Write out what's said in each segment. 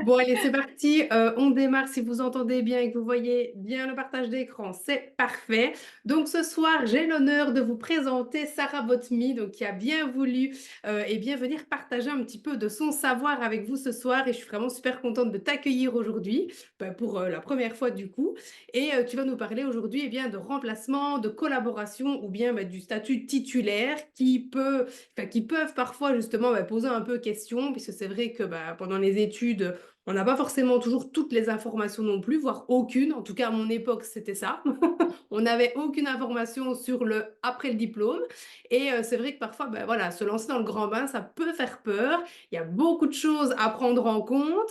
Bon, allez, c'est parti. On démarre. Si vous entendez bien et que vous voyez bien le partage d'écran, c'est parfait. Donc, ce soir, j'ai l'honneur de vous présenter Sarah Botmy, donc, qui a bien voulu et bien venir partager un petit peu de son savoir avec vous ce soir. Et je suis vraiment super contente de t'accueillir aujourd'hui, pour la première fois du coup. Et tu vas nous parler aujourd'hui bien de remplacement, de collaboration ou bien du statut titulaire qui peuvent parfois justement poser un peu question, puisque c'est vrai que pendant les études, on n'a pas forcément toujours toutes les informations non plus, voire aucune. En tout cas, à mon époque, c'était ça. On n'avait aucune information sur le après le diplôme. Et c'est vrai que parfois, voilà, se lancer dans le grand bain, ça peut faire peur. Il y a beaucoup de choses à prendre en compte,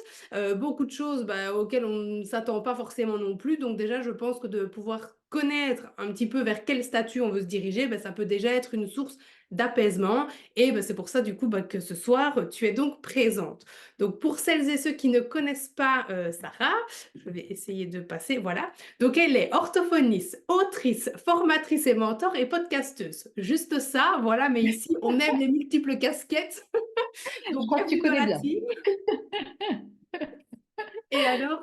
beaucoup de choses auxquelles on ne s'attend pas forcément non plus. Donc déjà, je pense que de pouvoir connaître un petit peu vers quel statut on veut se diriger, ça peut déjà être une source d'apaisement. Et c'est pour ça, du coup, que ce soir, tu es donc présente. Donc, pour celles et ceux qui ne connaissent pas Sarah, je vais essayer de passer, voilà. Donc, elle est orthophoniste, autrice, formatrice et mentor et podcasteuse. Juste ça, voilà, mais ici, on aime les multiples casquettes. Je Donc, crois que tu bienvenue dans connais la bien. team. Et alors,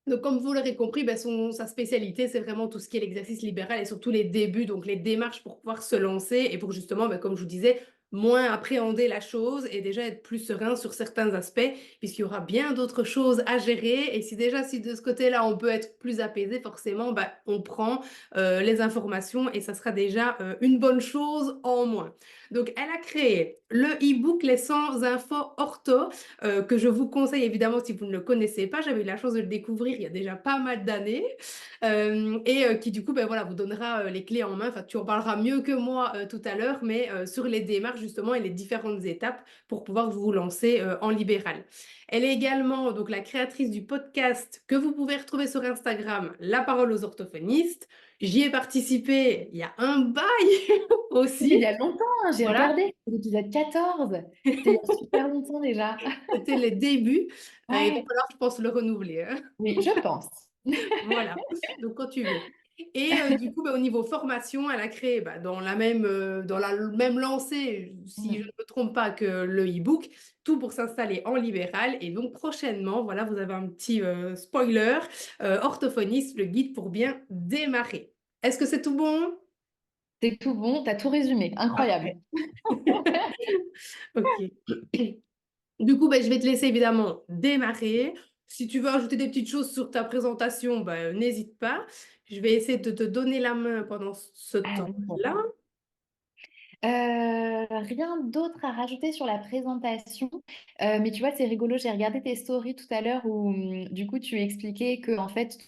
donc, comme vous l'aurez compris, sa spécialité, c'est vraiment tout ce qui est l'exercice libéral et surtout les débuts, donc les démarches pour pouvoir se lancer et pour justement, comme je vous disais, moins appréhender la chose et déjà être plus serein sur certains aspects, puisqu'il y aura bien d'autres choses à gérer. Et si de ce côté-là, on peut être plus apaisé, forcément, on prend les informations et ça sera déjà une bonne chose en moins. Donc, elle a créé le e-book Les 100 infos ortho, que je vous conseille évidemment si vous ne le connaissez pas. J'avais eu la chance de le découvrir il y a déjà pas mal d'années qui du coup voilà, vous donnera les clés en main. Enfin, tu en parleras mieux que moi tout à l'heure, mais sur les démarches justement et les différentes étapes pour pouvoir vous lancer en libéral. Elle est également donc la créatrice du podcast que vous pouvez retrouver sur Instagram, La parole aux orthophonistes. J'y ai participé il y a un bail C'était il y aussi. a longtemps, hein, j'ai Voilà, regardé, c'est l'épisode 14. C'était il y a super longtemps déjà. c'était les débuts. Il va Ouais, falloir, je pense, le renouveler, hein. oui, je pense. Voilà, donc quand tu veux. Et du coup, au niveau formation, elle a créé dans la même lancée, si je ne Mhm. me trompe pas, que le e-book, tout pour s'installer en libéral. Et donc prochainement, voilà, vous avez un petit spoiler, orthophoniste, le guide pour bien démarrer. Est-ce que c'est tout bon? C'est tout bon, t'as tout résumé, incroyable. Parfait. Ok. Du coup, je vais te laisser évidemment démarrer. Si tu veux ajouter des petites choses sur ta présentation, n'hésite pas. Je vais essayer de te donner la main pendant ce Allez. temps-là. Rien d'autre à rajouter sur la présentation. Mais tu vois, c'est rigolo, j'ai regardé tes stories tout à l'heure où du coup tu expliquais que en fait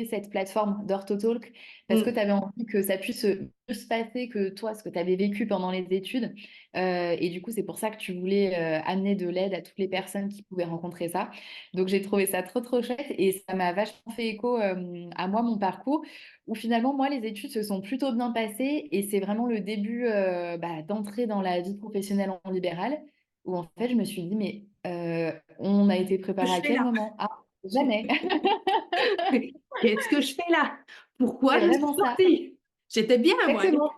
cette plateforme d'OrthoTalk parce que Mm. tu avais envie que ça puisse mieux se passer que toi, ce que tu avais vécu pendant les études. Et du coup, c'est pour ça que tu voulais amener de l'aide à toutes les personnes qui pouvaient rencontrer ça. Donc, j'ai trouvé ça trop, trop chouette et ça m'a vachement fait écho à moi, mon parcours, où finalement, moi, les études se sont plutôt bien passées et c'est vraiment le début d'entrer dans la vie professionnelle en libéral, où en fait, je me suis dit, mais on a été Que préparé je à fais quel là? moment? Ah, jamais. Qu'est-ce que je fais là? Pourquoi C'est je suis vraiment ça. sortie? J'étais bien, moi. Exactement.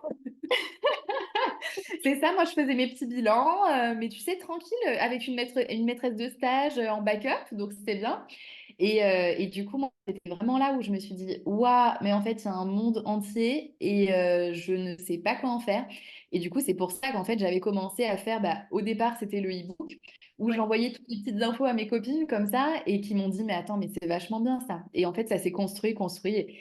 C'est ça, moi je faisais mes petits bilans, mais tu sais, tranquille, avec une maîtresse de stage en backup, donc c'était bien. Et du coup, moi, c'était vraiment là où je me suis dit, waouh, mais en fait, il y a un monde entier et je ne sais pas quoi en faire. Et du coup, c'est pour ça qu'en fait, j'avais commencé à faire, au départ, c'était le e-book, où Ouais. j'envoyais toutes les petites infos à mes copines comme ça, et qui m'ont dit, mais attends, mais c'est vachement bien ça. Et en fait, ça s'est construit, construit.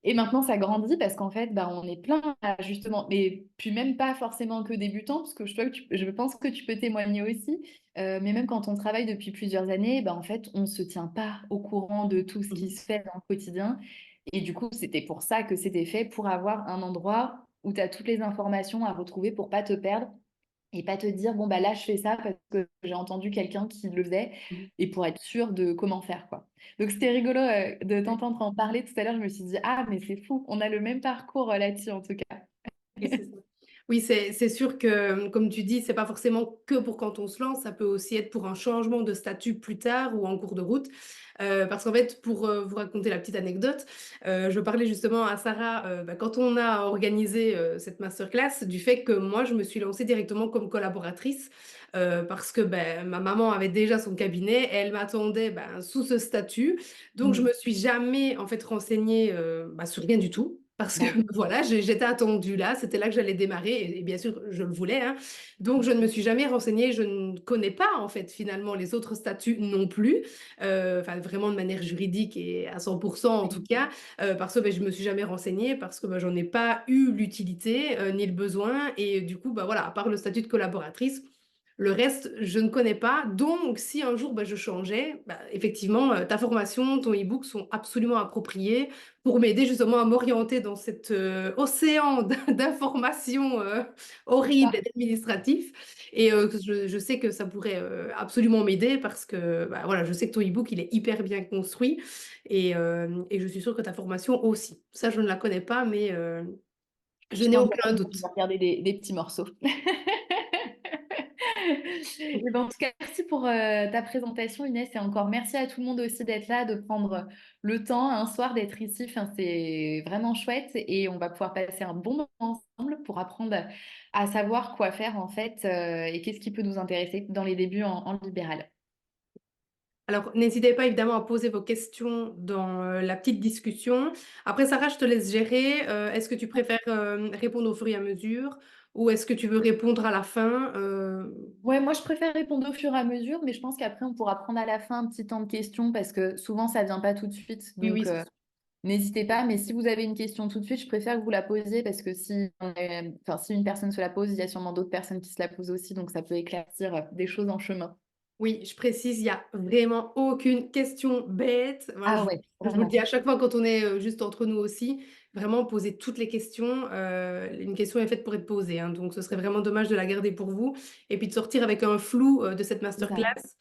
Et maintenant, ça grandit parce qu'en fait, on est plein, justement, mais puis même pas forcément que débutants, parce que je pense que tu peux témoigner aussi, mais même quand on travaille depuis plusieurs années, en fait, on ne se tient pas au courant de tout ce qui Mm. se fait dans le quotidien. Et du coup, c'était pour ça que c'était fait, pour avoir un endroit où tu as toutes les informations à retrouver pour pas te perdre et pas te dire, bon, là, je fais ça parce que j'ai entendu quelqu'un qui le faisait Mm. et pour être sûr de comment faire, quoi. Donc, c'était rigolo, de t'entendre en parler tout à l'heure. Je me suis dit, ah, mais c'est fou, on a le même parcours, là-dessus, en tout cas. Et c'est ça. Oui, c'est sûr que, comme tu dis, c'est pas forcément que pour quand on se lance, ça peut aussi être pour un changement de statut plus tard ou en cours de route. Parce qu'en fait, pour, vous raconter la petite anecdote, je parlais justement à Sarah, quand on a organisé, cette masterclass, du fait que moi, je me suis lancée directement comme collaboratrice, parce que, ma maman avait déjà son cabinet et elle m'attendait, sous ce statut. Donc je Mm. me suis jamais, en fait, renseignée, sur rien du tout. Parce que D'accord. voilà, j'étais attendue là, c'était là que j'allais démarrer et bien sûr, je le voulais, hein. Donc je ne me suis jamais renseignée, je ne connais pas en fait finalement les autres statuts non plus, enfin vraiment de manière juridique et à 100 en tout Oui. cas, parce que, je me suis jamais renseignée, parce que, j'en ai pas eu l'utilité, ni le besoin et du coup, voilà, à part le statut de collaboratrice, le reste, je ne connais pas. Donc, si un jour, je changeais, effectivement, ta formation, ton e-book sont absolument appropriés pour m'aider justement à m'orienter dans cet océan d'informations horribles et administratifs. Et je sais que ça pourrait absolument m'aider parce que voilà, je sais que ton e-book, il est hyper bien construit et je suis sûre que ta formation aussi. Ça, je ne la connais pas, mais je Je n'ai t'enverrai, aucun je doute. vais regarder des petits morceaux. Et ben, en tout cas, merci pour ta présentation, Inès, et encore merci à tout le monde aussi d'être là, de prendre le temps un soir d'être ici. Enfin, c'est vraiment chouette et on va pouvoir passer un bon moment ensemble pour apprendre à savoir quoi faire en fait et qu'est-ce qui peut nous intéresser dans les débuts en libéral. Alors, n'hésitez pas évidemment à poser vos questions dans la petite discussion. Après, Sarah, je te laisse gérer. Est-ce que tu préfères répondre au fur et à mesure ou est-ce que tu veux répondre à la fin? Ouais, moi je préfère répondre au fur et à mesure, mais je pense qu'après on pourra prendre à la fin un petit temps de questions parce que souvent ça vient pas tout de suite. Oui, Donc oui, c'est sûr. n'hésitez pas, mais si vous avez une question tout de suite, je préfère que vous la posiez parce que enfin, si une personne se la pose, il y a sûrement d'autres personnes qui se la posent aussi, donc ça peut éclaircir des choses en chemin. Oui, je précise, il n'y a vraiment aucune question bête. Moi, Ah ouais, je vous le dis vraiment. à chaque fois quand on est juste entre nous aussi, vraiment poser toutes les questions. Une question est faite pour être posée, hein, donc ce serait vraiment dommage de la garder pour vous et puis de sortir avec un flou de cette C'est ça. masterclass.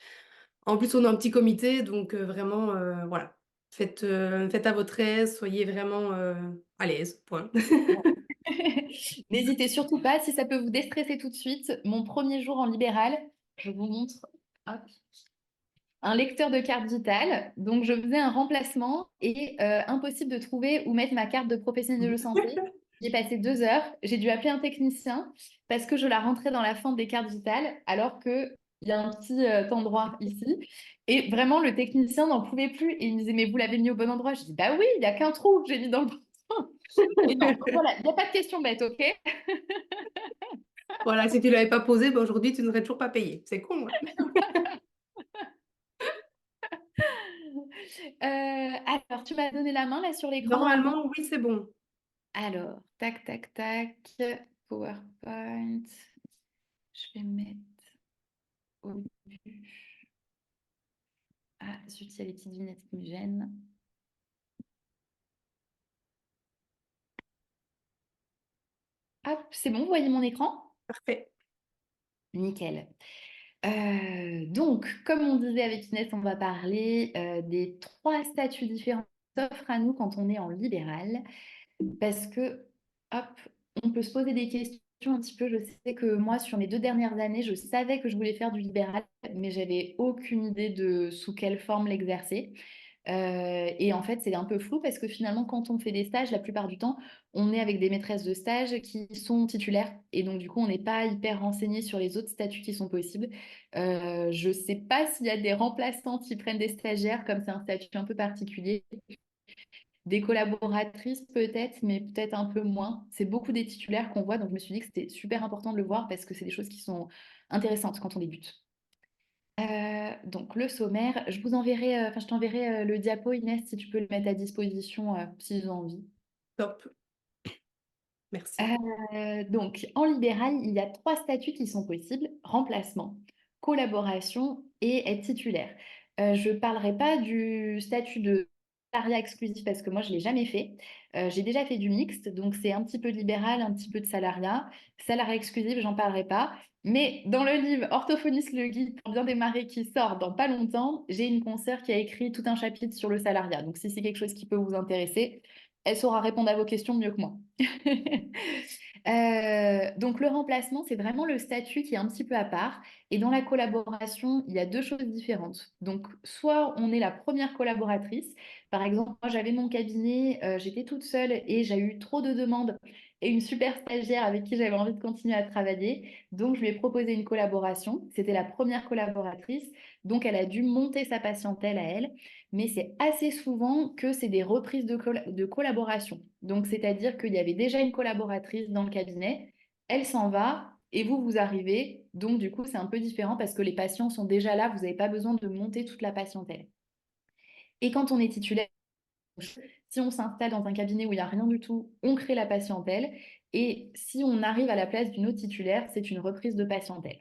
En plus, on est un petit comité, donc vraiment, voilà. Faites à votre aise, soyez vraiment à l'aise, point. Ouais. N'hésitez surtout pas, si ça peut vous déstresser tout de suite, mon premier jour en libéral, je vous montre. Hop. Un lecteur de carte vitale. Donc, je faisais un remplacement et impossible de trouver où mettre ma carte de professionnel de santé. J'ai passé 2 heures. J'ai dû appeler un technicien parce que je la rentrais dans la fente des cartes vitales alors qu'il y a un petit endroit ici. Et vraiment, le technicien n'en pouvait plus et il me disait, mais vous l'avez mis au bon endroit. Je dis, bah oui, il n'y a qu'un trou que j'ai mis dans le bon endroit. Et non, donc voilà, il n'y a pas de question bête, ok? Voilà, si tu ne l'avais pas posé, aujourd'hui, tu n'aurais toujours pas payé. C'est con, hein. Alors, tu m'as donné la main là sur l'écran normalement. Normalement, oui, c'est bon. Alors, tac, tac, tac, PowerPoint. Je vais mettre au début. Ah, zut, il y a les petites vignettes qui me gênent. Hop, c'est bon, vous voyez mon écran? Parfait. Nickel. Donc, comme on disait avec Inès, on va parler des 3 statuts différents qui s'offrent à nous quand on est en libéral. Parce que, hop, on peut se poser des questions un petit peu. Je sais que moi, sur mes 2 dernières années, je savais que je voulais faire du libéral, mais j'avais aucune idée de sous quelle forme l'exercer. Et en fait, c'est un peu flou parce que finalement, quand on fait des stages, la plupart du temps, on est avec des maîtresses de stage qui sont titulaires. Et donc, du coup, on n'est pas hyper renseigné sur les autres statuts qui sont possibles. Je ne sais pas s'il y a des remplaçants qui prennent des stagiaires, comme c'est un statut un peu particulier. Des collaboratrices peut-être, mais peut-être un peu moins. C'est beaucoup des titulaires qu'on voit, donc je me suis dit que c'était super important de le voir parce que c'est des choses qui sont intéressantes quand on débute. Donc le sommaire, je vous enverrai, enfin je t'enverrai le diapo, Inès, si tu peux le mettre à disposition s'ils ont envie. Top. Merci. Donc en libéral, il y a 3 statuts qui sont possibles, remplacement, collaboration et être titulaire. Je ne parlerai pas du statut de salariat exclusif parce que moi, je ne l'ai jamais fait. J'ai déjà fait du mixte, donc c'est un petit peu de libéral, un petit peu de salariat. Salariat exclusif, j'en parlerai pas. Mais dans le livre Orthophoniste le guide pour bien démarrer qui sort dans pas longtemps, j'ai une consoeur qui a écrit tout un chapitre sur le salariat. Donc si c'est quelque chose qui peut vous intéresser, elle saura répondre à vos questions mieux que moi. Donc le remplacement, c'est vraiment le statut qui est un petit peu à part. Et dans la collaboration, il y a deux choses différentes. Donc soit on est la première collaboratrice. Par exemple, moi j'avais mon cabinet, j'étais toute seule et j'ai eu trop de demandes et une super stagiaire avec qui j'avais envie de continuer à travailler. Donc je lui ai proposé une collaboration. C'était la première collaboratrice. Donc elle a dû monter sa patientèle à elle, mais c'est assez souvent que c'est des reprises de collaboration. Donc, c'est-à-dire qu'il y avait déjà une collaboratrice dans le cabinet, elle s'en va et vous, vous arrivez. Donc, du coup, c'est un peu différent parce que les patients sont déjà là, vous n'avez pas besoin de monter toute la patientèle. Et quand on est titulaire, si on s'installe dans un cabinet où il n'y a rien du tout, on crée la patientèle. Et si on arrive à la place d'une autre titulaire, c'est une reprise de patientèle.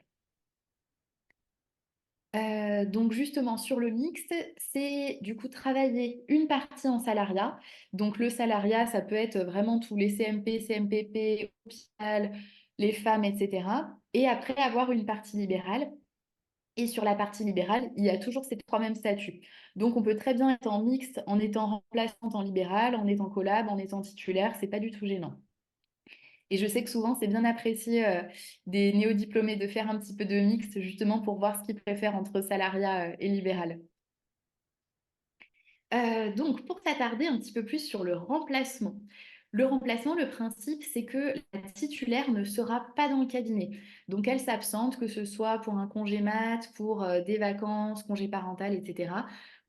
Donc justement sur le mixte, c'est du coup travailler une partie en salariat. Donc le salariat, ça peut être vraiment tous les CMP, CMPP, hôpital, les femmes, etc. Et après avoir une partie libérale. Et sur la partie libérale, il y a toujours ces trois mêmes statuts. Donc on peut très bien être en mixte, en étant remplaçante en libéral, en étant collab, en étant titulaire, c'est pas du tout gênant. Et je sais que souvent, c'est bien apprécié des néodiplômés de faire un petit peu de mixte, justement pour voir ce qu'ils préfèrent entre salariat et libéral. Donc, pour t'attarder un petit peu plus sur le remplacement. Le remplacement, le principe, c'est que la titulaire ne sera pas dans le cabinet. Donc, elle s'absente, que ce soit pour un congé mat, pour des vacances, congé parental, etc.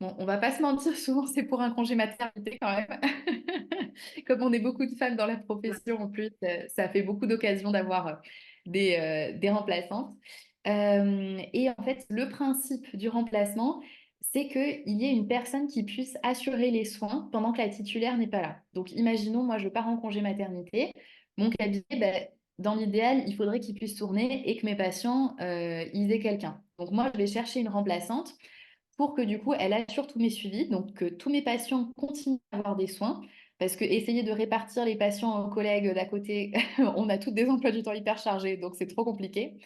Bon, on va pas se mentir, souvent c'est pour un congé maternité quand même. Comme on est beaucoup de femmes dans la profession, en plus, ça fait beaucoup d'occasions d'avoir des remplaçantes. Et en fait, le principe du remplacement, c'est qu'il y ait une personne qui puisse assurer les soins pendant que la titulaire n'est pas là. Donc, imaginons, moi, je pars en congé maternité. Mon cabinet, ben, dans l'idéal, il faudrait qu'il puisse tourner et que mes patients, ils aient quelqu'un. Donc, moi, je vais chercher une remplaçante pour que, du coup, elle assure tous mes suivis, donc que tous mes patients continuent à avoir des soins. Parce que essayer de répartir les patients aux collègues d'à côté, on a toutes des emplois du temps hyper chargés, donc c'est trop compliqué.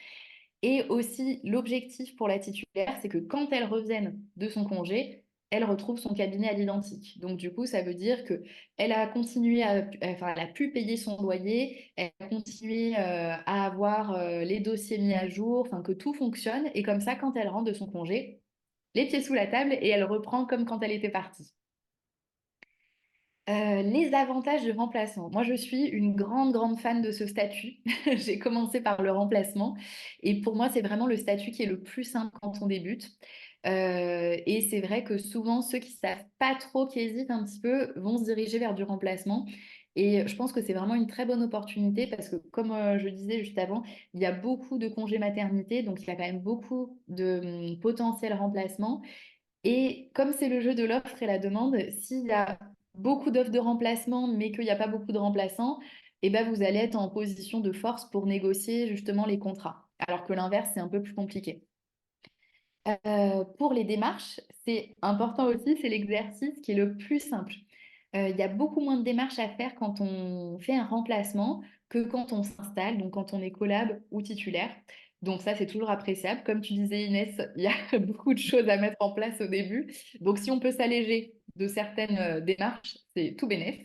Et aussi, l'objectif pour la titulaire, c'est que quand elle revienne de son congé, elle retrouve son cabinet à l'identique. Donc, du coup, ça veut dire que elle a continué enfin, elle a pu payer son loyer, elle a continué à avoir les dossiers mis à jour, enfin, que tout fonctionne. Et comme ça, quand elle rentre de son congé, les pieds sous la table et elle reprend comme quand elle était partie. Les avantages du remplacement. Moi, je suis une grande, grande fan de ce statut. J'ai commencé par le remplacement et pour moi, c'est vraiment le statut qui est le plus simple quand on débute. Et c'est vrai que souvent, ceux qui savent pas trop, qui hésitent un petit peu, vont se diriger vers du remplacement. Et je pense que c'est vraiment une très bonne opportunité parce que, comme je disais juste avant, il y a beaucoup de congés maternité, donc il y a quand même beaucoup de potentiels remplacements. Et comme c'est le jeu de l'offre et la demande, s'il y a beaucoup d'offres de remplacement, mais qu'il n'y a pas beaucoup de remplaçants, eh ben vous allez être en position de force pour négocier justement les contrats. Alors que l'inverse, c'est un peu plus compliqué. Pour les démarches, c'est important aussi, c'est l'exercice qui est le plus simple. Il y a beaucoup moins de démarches à faire quand on fait un remplacement que quand on s'installe, donc quand on est collab ou titulaire. Donc ça, c'est toujours appréciable. Comme tu disais, Inès, il y a beaucoup de choses à mettre en place au début. Donc si on peut s'alléger de certaines démarches, c'est tout bénef.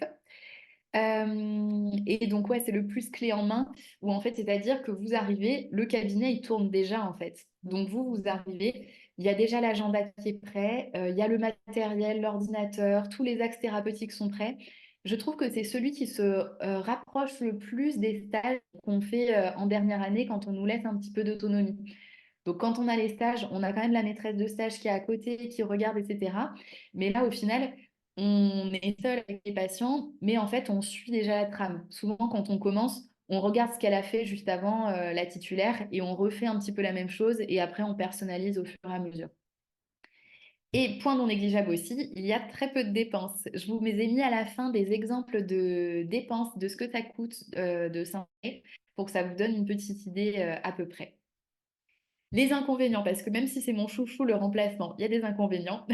Et donc, ouais, c'est le plus clé en main, où en fait, c'est-à-dire que vous arrivez, le cabinet, il tourne déjà, en fait. Donc, vous arrivez, il y a déjà l'agenda qui est prêt, il y a le matériel, l'ordinateur, tous les axes thérapeutiques sont prêts. Je trouve que c'est celui qui se rapproche le plus des stages qu'on fait en dernière année quand on nous laisse un petit peu d'autonomie. Donc, quand on a les stages, on a quand même la maîtresse de stage qui est à côté, qui regarde, etc. Mais là, au final, on est seul avec les patients, mais en fait, on suit déjà la trame. Souvent, quand on commence, on regarde ce qu'elle a fait juste avant la titulaire et on refait un petit peu la même chose et après, on personnalise au fur et à mesure. Et point non négligeable aussi, il y a très peu de dépenses. Je vous ai mis à la fin des exemples de dépenses, de ce que ça coûte de s'inscrire pour que ça vous donne une petite idée à peu près. Les inconvénients, parce que même si c'est mon chouchou, le remplacement, il y a des inconvénients.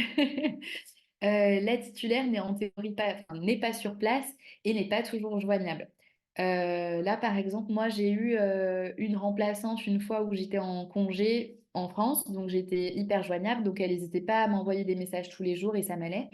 La titulaire n'est en théorie pas, enfin, n'est pas sur place et n'est pas toujours joignable. Là, par exemple, moi, j'ai eu une remplaçante une fois où j'étais en congé en France, donc j'étais hyper joignable, donc elle n'hésitait pas à m'envoyer des messages tous les jours et ça m'allait.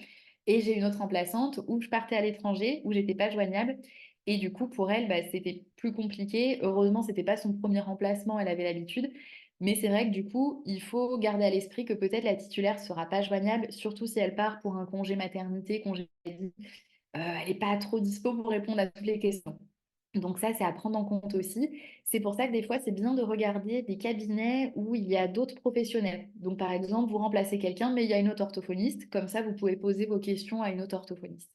Et j'ai une autre remplaçante où je partais à l'étranger, où j'étais pas joignable. Et du coup, pour elle, bah, c'était plus compliqué. Heureusement, c'était pas son premier remplacement, elle avait l'habitude. Mais c'est vrai que du coup, il faut garder à l'esprit que peut-être la titulaire sera pas joignable, surtout si elle part pour un congé maternité, congé maladie. Elle n'est pas trop dispo pour répondre à toutes les questions. Donc ça, c'est à prendre en compte aussi. C'est pour ça que des fois, c'est bien de regarder des cabinets où il y a d'autres professionnels. Donc par exemple, vous remplacez quelqu'un, mais il y a une autre orthophoniste. Comme ça, vous pouvez poser vos questions à une autre orthophoniste.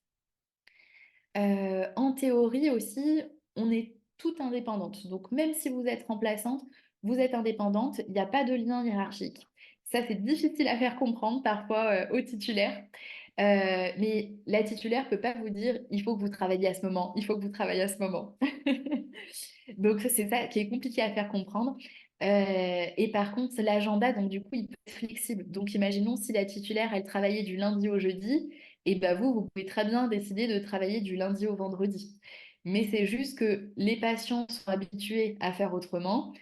En théorie aussi, on est toute indépendante. Donc même si vous êtes remplaçante, vous êtes indépendante. Il n'y a pas de lien hiérarchique. Ça, c'est difficile à faire comprendre parfois aux titulaires. Mais la titulaire ne peut pas vous dire, il faut que vous travailliez à ce moment, il faut que vous travaillez à ce moment. Donc, c'est ça qui est compliqué à faire comprendre. Et par contre, l'agenda, donc du coup, il peut être flexible. Donc, imaginons si la titulaire, elle travaillait du lundi au jeudi, et ben vous pouvez très bien décider de travailler du lundi au vendredi. Mais c'est juste que les patients sont habitués à faire autrement.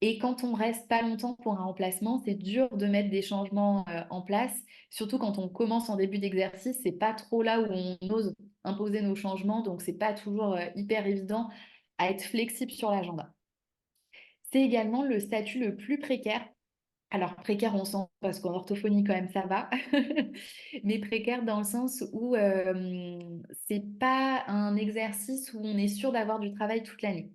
Et quand on reste pas longtemps pour un remplacement, c'est dur de mettre des changements en place. Surtout quand on commence en début d'exercice, c'est pas trop là où on ose imposer nos changements, donc c'est pas toujours hyper évident à être flexible sur l'agenda. C'est également le statut le plus précaire. Alors précaire, on sent parce qu'en orthophonie quand même ça va, mais précaire dans le sens où c'est pas un exercice où on est sûr d'avoir du travail toute l'année.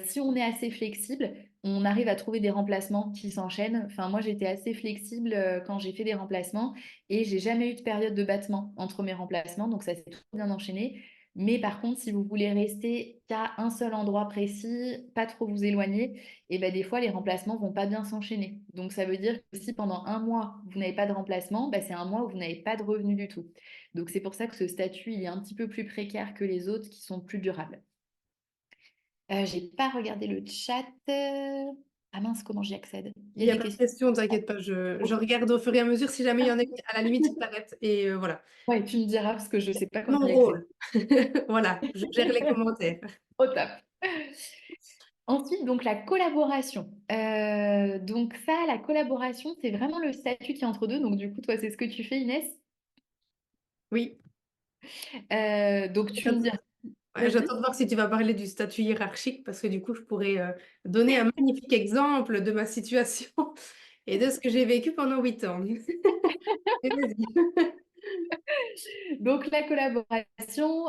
Si on est assez flexible, on arrive à trouver des remplacements qui s'enchaînent. Enfin, moi, j'étais assez flexible quand j'ai fait des remplacements et j'ai jamais eu de période de battement entre mes remplacements, donc ça s'est tout bien enchaîné. Mais par contre, si vous voulez rester qu'à un seul endroit précis, pas trop vous éloigner, et ben des fois les remplacements vont pas bien s'enchaîner. Donc ça veut dire que si pendant un mois vous n'avez pas de remplacement, ben, c'est un mois où vous n'avez pas de revenu du tout. Donc c'est pour ça que ce statut il est un petit peu plus précaire que les autres qui sont plus durables. J'ai pas regardé le chat. Ah mince, comment j'y accède? Il Il y a n'y a des pas de questions. question, t'inquiète pas, je regarde au fur et à mesure. Si jamais il y en a une, à la limite, je t'arrête. Et voilà. Ouais, tu me diras parce que je sais pas comment Mon y accéder. rôle. Voilà, je gère les commentaires. Au top. Ensuite, donc la collaboration. Donc ça, la collaboration, c'est vraiment le statut qui est entre deux. Donc du coup, toi, c'est ce que tu fais, Inès. Oui. Donc tu me diras. Ouais, Vas-y. j'attends de voir si tu vas parler du statut hiérarchique parce que du coup, je pourrais donner un magnifique exemple de ma situation et de ce que j'ai vécu pendant 8 ans. Et vas-y. Donc la collaboration,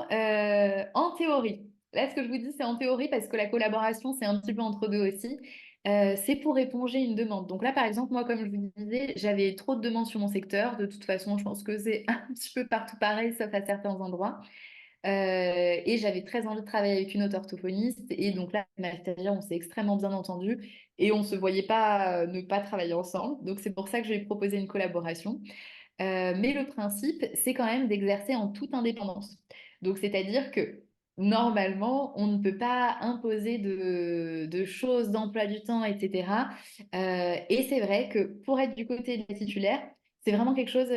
en théorie. Là, ce que je vous dis, c'est en théorie parce que la collaboration, c'est un petit peu entre deux aussi. C'est pour éponger une demande. Donc là, par exemple, moi, comme je vous disais, j'avais trop de demandes sur mon secteur. De toute façon, je pense que c'est un petit peu partout pareil, sauf à certains endroits. Et j'avais très envie de travailler avec une autre orthophoniste. Et donc là, ma stagiaire, on s'est extrêmement bien entendu et on ne se voyait pas ne pas travailler ensemble. Donc c'est pour ça que je lui ai proposé une collaboration. Mais le principe, c'est quand même d'exercer en toute indépendance. Donc, c'est-à-dire que normalement, on ne peut pas imposer de choses, d'emploi du temps, etc. Et c'est vrai que pour être du côté de la titulaire, c'est vraiment quelque chose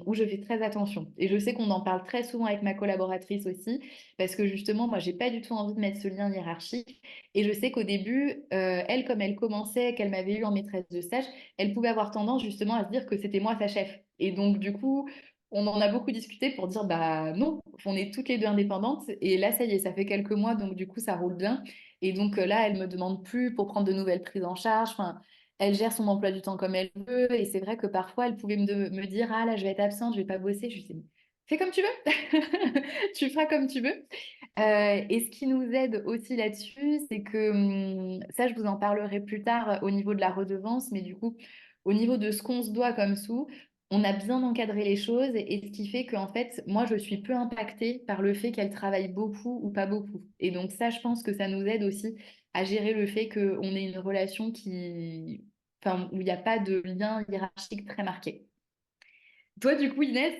où je fais très attention. Et je sais qu'on en parle très souvent avec ma collaboratrice aussi, parce que justement, moi, j'ai pas du tout envie de mettre ce lien hiérarchique. Et je sais qu'au début, elle, comme elle commençait, qu'elle m'avait eu en maîtresse de stage, elle pouvait avoir tendance justement à se dire que c'était moi sa chef. Et donc, du coup, on en a beaucoup discuté pour dire, bah non, on est toutes les deux indépendantes. Et là, ça y est, ça fait quelques mois, donc du coup, ça roule bien. Et donc là, elle me demande plus pour prendre de nouvelles prises en charge. Enfin, elle gère son emploi du temps comme elle veut. Et c'est vrai que parfois, elle pouvait me dire, ah là, je vais être absente, je vais pas bosser. Je lui dis, fais comme tu veux. Tu feras comme tu veux. Et ce qui nous aide aussi là-dessus, c'est que ça, je vous en parlerai plus tard au niveau de la redevance, mais du coup, au niveau de ce qu'on se doit comme sous, on a bien encadré les choses et ce qui fait qu'en fait, moi, je suis peu impactée par le fait qu'elle travaille beaucoup ou pas beaucoup. Et donc ça, je pense que ça nous aide aussi à gérer le fait qu'on ait une relation enfin, où il n'y a pas de lien hiérarchique très marqué. Toi, du coup, Inès,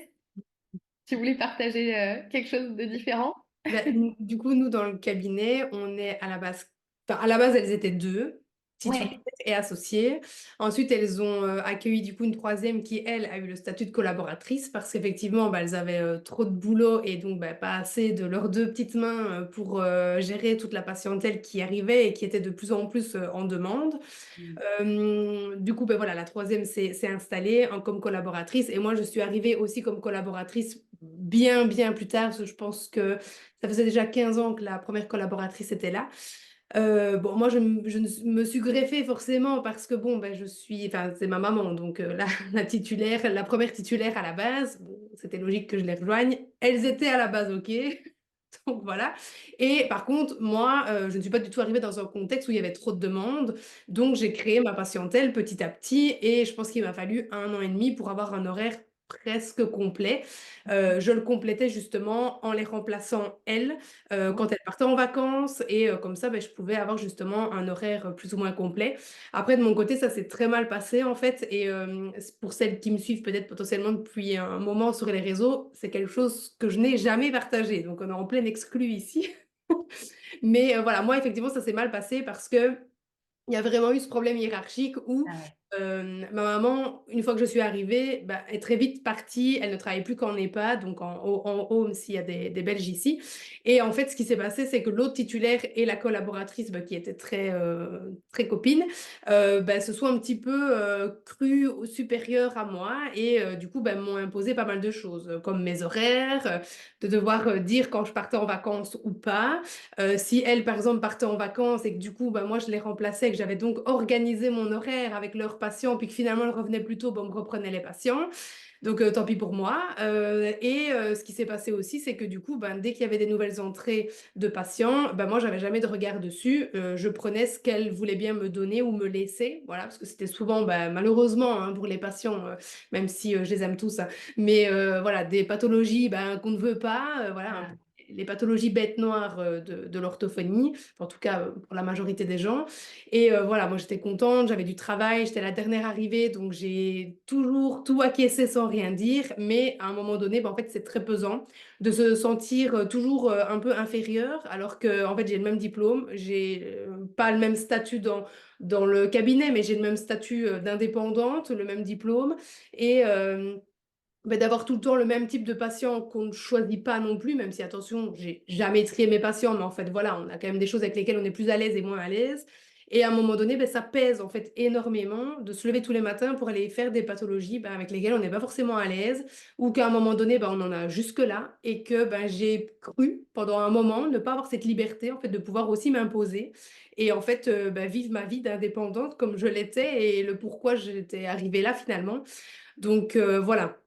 tu voulais partager quelque chose de différent? Ben, du coup, nous, dans le cabinet, on est à la base, enfin, à la base, elles étaient deux. Ouais. titulaire et associée. Ensuite, elles ont accueilli du coup une troisième qui, elle, a eu le statut de collaboratrice parce qu'effectivement, bah, elles avaient trop de boulot et donc bah, pas assez de leurs deux petites mains pour gérer toute la patientèle qui arrivait et qui était de plus en plus en demande. Mm. Du coup, ben voilà, la troisième s'est installée comme collaboratrice et moi, je suis arrivée aussi comme collaboratrice bien, bien plus tard, parce que je pense que ça faisait déjà 15 ans que la première collaboratrice était là. Bon, moi, je ne me suis greffée forcément parce que, bon, ben, enfin, c'est ma maman, donc la titulaire, la première titulaire à la base, bon, c'était logique que je les rejoigne. Elles étaient à la base OK. Donc voilà. Et par contre, moi, je ne suis pas du tout arrivée dans un contexte où il y avait trop de demandes. Donc j'ai créé ma patientèle petit à petit et je pense qu'il m'a fallu 1 an et demi pour avoir un horaire presque complet. Je le complétais justement en les remplaçant elles quand elles partaient en vacances et comme ça, ben, je pouvais avoir justement un horaire plus ou moins complet. Après, de mon côté, ça s'est très mal passé en fait et pour celles qui me suivent peut-être potentiellement depuis un moment sur les réseaux, c'est quelque chose que je n'ai jamais partagé. Donc on est en pleine exclu ici. Mais voilà, moi effectivement, ça s'est mal passé parce que il y a vraiment eu ce problème hiérarchique où Ah ouais. ma maman, une fois que je suis arrivée, bah, est très vite partie. Elle ne travaille plus qu'en EHPAD, donc en home s'il y a des Belges ici. Et en fait, ce qui s'est passé, c'est que l'autre titulaire et la collaboratrice, bah, qui était très copine, bah, se sont un petit peu crues supérieures à moi et du coup, bah, m'ont imposé pas mal de choses, comme mes horaires, de devoir dire quand je partais en vacances ou pas. Si elle, par exemple, partait en vacances et que du coup, bah, moi, je les remplaçais, que j'avais donc organisé mon horaire avec leurs patients, puis que finalement, elle revenait plus tôt, bah, on me reprenait les patients. Donc, tant pis pour moi. Ce qui s'est passé aussi, c'est que du coup, ben, dès qu'il y avait des nouvelles entrées de patients, ben, moi, j'avais jamais de regard dessus. Je prenais ce qu'elle voulait bien me donner ou me laisser. Voilà, parce que c'était souvent, ben, malheureusement, hein, pour les patients, même si je les aime tous, hein, mais voilà, des pathologies ben, qu'on ne veut pas. Voilà, un peu Ah. les pathologies bêtes noires de l'orthophonie, en tout cas pour la majorité des gens. Et voilà, moi j'étais contente, j'avais du travail, j'étais la dernière arrivée, donc j'ai toujours tout acquiescé sans rien dire. Mais à un moment donné, ben, en fait, c'est très pesant de se sentir toujours un peu inférieur, alors que en fait, j'ai le même diplôme, j'ai pas le même statut dans le cabinet, mais j'ai le même statut d'indépendante, le même diplôme. Et ben, d'avoir tout le temps le même type de patient qu'on ne choisit pas non plus, même si attention, j'ai jamais trié mes patients, mais en fait voilà, on a quand même des choses avec lesquelles on est plus à l'aise et moins à l'aise. Et à un moment donné, ben, ça pèse en fait énormément de se lever tous les matins pour aller faire des pathologies ben, avec lesquelles on n'est pas forcément à l'aise, ou qu'à un moment donné, ben, on en a jusque-là, et que ben, j'ai cru pendant un moment ne pas avoir cette liberté en fait de pouvoir aussi m'imposer. Et en fait, ben, vivre ma vie d'indépendante comme je l'étais et le pourquoi j'étais arrivée là finalement. Donc voilà,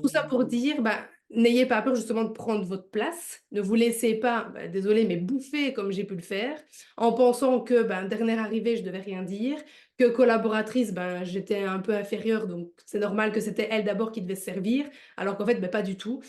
tout ça pour dire, bah, n'ayez pas peur justement de prendre votre place. Ne vous laissez pas, bah, désolé, mais bouffer comme j'ai pu le faire, en pensant que ben, dernière arrivée, je devais rien dire, que collaboratrice, ben, j'étais un peu inférieure, donc c'est normal que c'était elle d'abord qui devait se servir, alors qu'en fait, ben, pas du tout.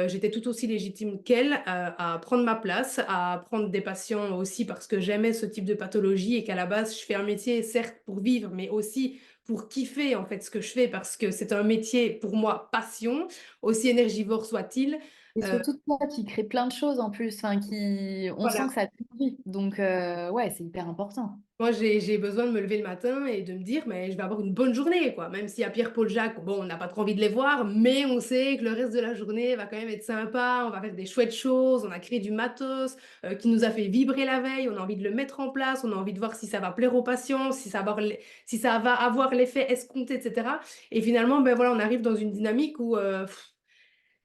J'étais tout aussi légitime qu'elle à prendre ma place, à prendre des patients aussi parce que j'aimais ce type de pathologie et qu'à la base, je fais un métier, certes, pour vivre, mais aussi pour kiffer en fait ce que je fais parce que c'est un métier pour moi passion, aussi énergivore soit-il. Et Euh, surtout toi qui crée plein de choses en plus, enfin, on sent que voilà. ça te nourrit. Donc, ouais, c'est hyper important. Moi, j'ai besoin de me lever le matin et de me dire, mais je vais avoir une bonne journée, quoi. Même si à Pierre, Paul, Jacques, bon, on n'a pas trop envie de les voir, mais on sait que le reste de la journée va quand même être sympa. On va faire des chouettes choses. On a créé du matos qui nous a fait vibrer la veille. On a envie de le mettre en place. On a envie de voir si ça va plaire aux patients, si ça va avoir l'effet escompté, etc. Et finalement, ben voilà, on arrive dans une dynamique où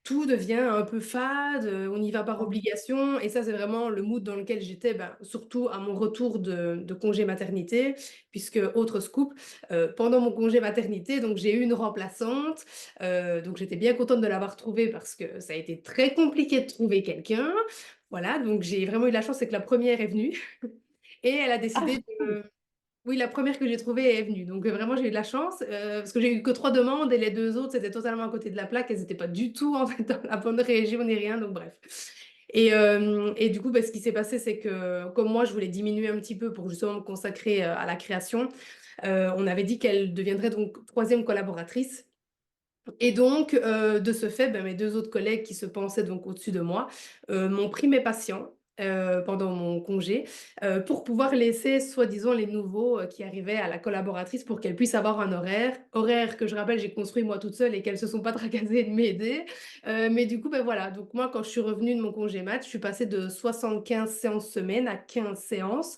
tout devient un peu fade, on y va par obligation. Et ça, c'est vraiment le mood dans lequel j'étais, ben, surtout à mon retour de congé maternité, puisque, autre scoop, pendant mon congé maternité, donc j'ai eu une remplaçante. Donc j'étais bien contente de l'avoir trouvée parce que ça a été très compliqué de trouver quelqu'un. Voilà, donc j'ai vraiment eu la chance, c'est que la première est venue et elle a Ah, décidé cool. de... Oui, la première que j'ai trouvée est venue. Donc, vraiment, j'ai eu de la chance parce que j'ai eu que 3 demandes et les deux autres, c'était totalement à côté de la plaque. Elles n'étaient pas du tout en fait dans la bonne région ni rien. Donc, bref. Et du coup, bah, ce qui s'est passé, c'est que comme moi, je voulais diminuer un petit peu pour justement me consacrer à la création, on avait dit qu'elle deviendrait donc troisième collaboratrice. Et donc, de ce fait, ben, mes deux autres collègues qui se pensaient donc au-dessus de moi m'ont pris mes patients. pendant mon congé, pour pouvoir laisser soi-disant les nouveaux, qui arrivaient à la collaboratrice pour qu'elle puisse avoir un horaire que je rappelle, j'ai construit moi toute seule et qu'elles se sont pas tracassées de m'aider. Mais du coup, ben voilà, donc moi quand je suis revenue de mon congé mat, je suis passée de 75 séances semaine à 15 séances.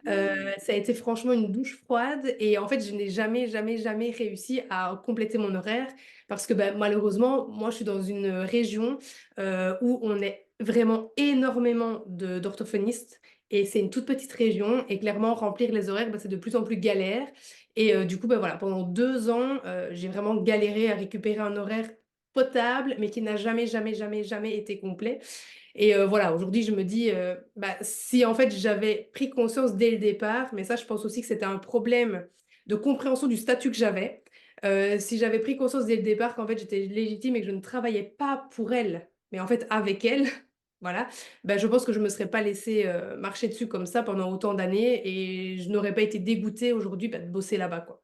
Ça a été franchement une douche froide et en fait, je n'ai jamais, jamais, jamais réussi à compléter mon horaire parce que ben, malheureusement, moi, je suis dans une région où on est vraiment énormément d'orthophonistes et c'est une toute petite région et clairement, remplir les horaires, ben, c'est de plus en plus galère. Et du coup, ben, voilà, pendant 2 ans, j'ai vraiment galéré à récupérer un horaire potable, mais qui n'a jamais, jamais, jamais, jamais été complet. Et voilà, aujourd'hui, je me dis, bah, si en fait j'avais pris conscience dès le départ, mais ça, je pense aussi que c'était un problème de compréhension du statut que j'avais. Si j'avais pris conscience dès le départ qu'en fait j'étais légitime et que je ne travaillais pas pour elle, mais en fait avec elle, voilà, bah, je pense que je me serais pas laissée marcher dessus comme ça pendant autant d'années et je n'aurais pas été dégoûtée aujourd'hui bah, de bosser là-bas, quoi.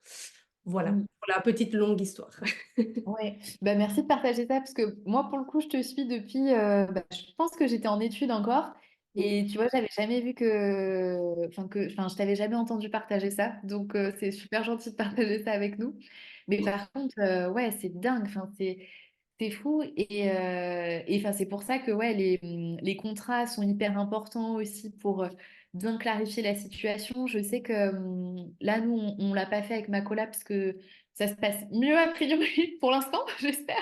Voilà, Mm. pour la petite longue histoire. Ouais, bah merci de partager ça parce que moi pour le coup je te suis depuis bah, je pense que j'étais en études encore et tu vois j'avais jamais vu que je t'avais jamais entendu partager ça donc c'est super gentil de partager ça avec nous mais par contre ouais c'est dingue c'est fou et enfin c'est pour ça que ouais les contrats sont hyper importants aussi pour bien clarifier la situation. Je sais que là nous on l'a pas fait avec ma collab parce que ça se passe mieux a priori pour l'instant, j'espère.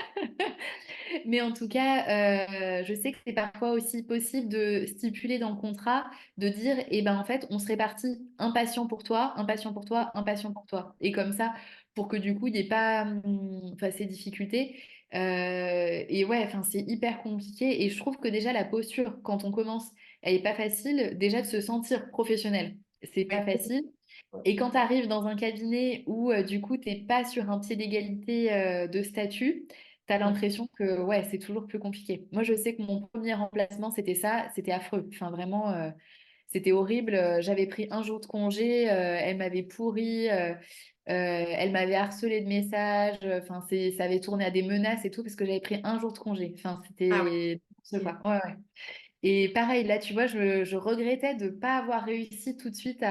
Mais en tout cas, je sais que c'est parfois aussi possible de stipuler dans le contrat, de dire, eh ben en fait, on se répartit un patient pour toi, un patient pour toi, un patient pour toi. Et comme ça, pour que du coup, il n'y ait pas enfin, ces difficultés. Et ouais, enfin, c'est hyper compliqué. Et je trouve que déjà, la posture, quand on commence, elle n'est pas facile. Déjà, de se sentir professionnel, c'est pas facile. Et quand tu arrives dans un cabinet où du coup, tu n'es pas sur un pied d'égalité de statut, tu as l'impression que ouais, c'est toujours plus compliqué. Moi, je sais que mon premier remplacement, c'était ça, c'était affreux. Enfin, vraiment, c'était horrible. J'avais pris un jour de congé, elle m'avait pourri, elle m'avait harcelé de messages. Enfin, ça avait tourné à des menaces et tout parce que j'avais pris un jour de congé. Enfin, Ah c'était n'importe ouais. quoi. Ouais, ouais. Et pareil, là, tu vois, je regrettais de ne pas avoir réussi tout de suite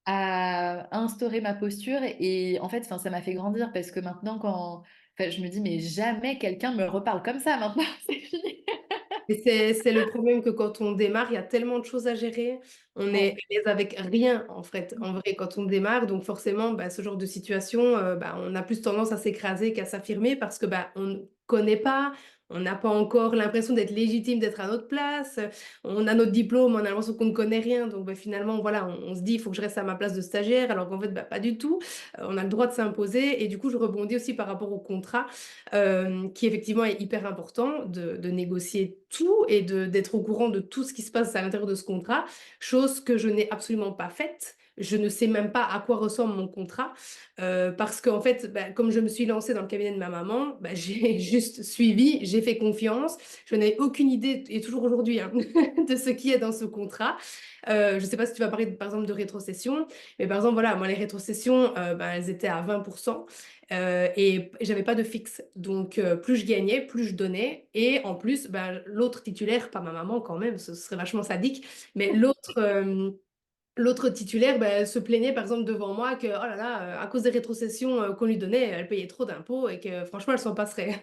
à instaurer ma posture et en fait enfin ça m'a fait grandir parce que maintenant quand enfin, je me dis mais jamais quelqu'un me reparle comme ça maintenant c'est fini. Et c'est le problème que quand on démarre, il y a tellement de choses à gérer. On est Ouais. à l'aise avec rien, en fait, en vrai, quand on démarre. Donc forcément, bah, ce genre de situation, bah, on a plus tendance à s'écraser qu'à s'affirmer parce que bah, on ne connaît pas, on n'a pas encore l'impression d'être légitime, d'être à notre place. On a notre diplôme, on a l'impression qu'on ne connaît rien. Donc bah, finalement, voilà, on se dit, il faut que je reste à ma place de stagiaire, alors qu'en fait, bah, pas du tout. On a le droit de s'imposer. Et du coup, je rebondis aussi par rapport au contrat qui effectivement est hyper important de négocier tout et d'être au courant de tout ce qui se passe à l'intérieur de ce contrat, chose que je n'ai absolument pas faite. Je ne sais même pas à quoi ressemble mon contrat parce qu'en fait, bah, comme je me suis lancée dans le cabinet de ma maman, bah, j'ai juste suivi, j'ai fait confiance. Je n'avais aucune idée, et toujours aujourd'hui, hein, de ce qui est dans ce contrat. Je ne sais pas si tu vas parler, par exemple, de rétrocession, mais par exemple, voilà, moi, les rétrocessions, bah, elles étaient à 20%. Et j'avais pas de fixe. Donc, plus je gagnais, plus je donnais. Et en plus, ben, l'autre titulaire, pas ma maman quand même, ce serait vachement sadique, mais l'autre titulaire ben, se plaignait par exemple devant moi que, oh là là, à cause des rétrocessions qu'on lui donnait, elle payait trop d'impôts et que franchement, elle s'en passerait.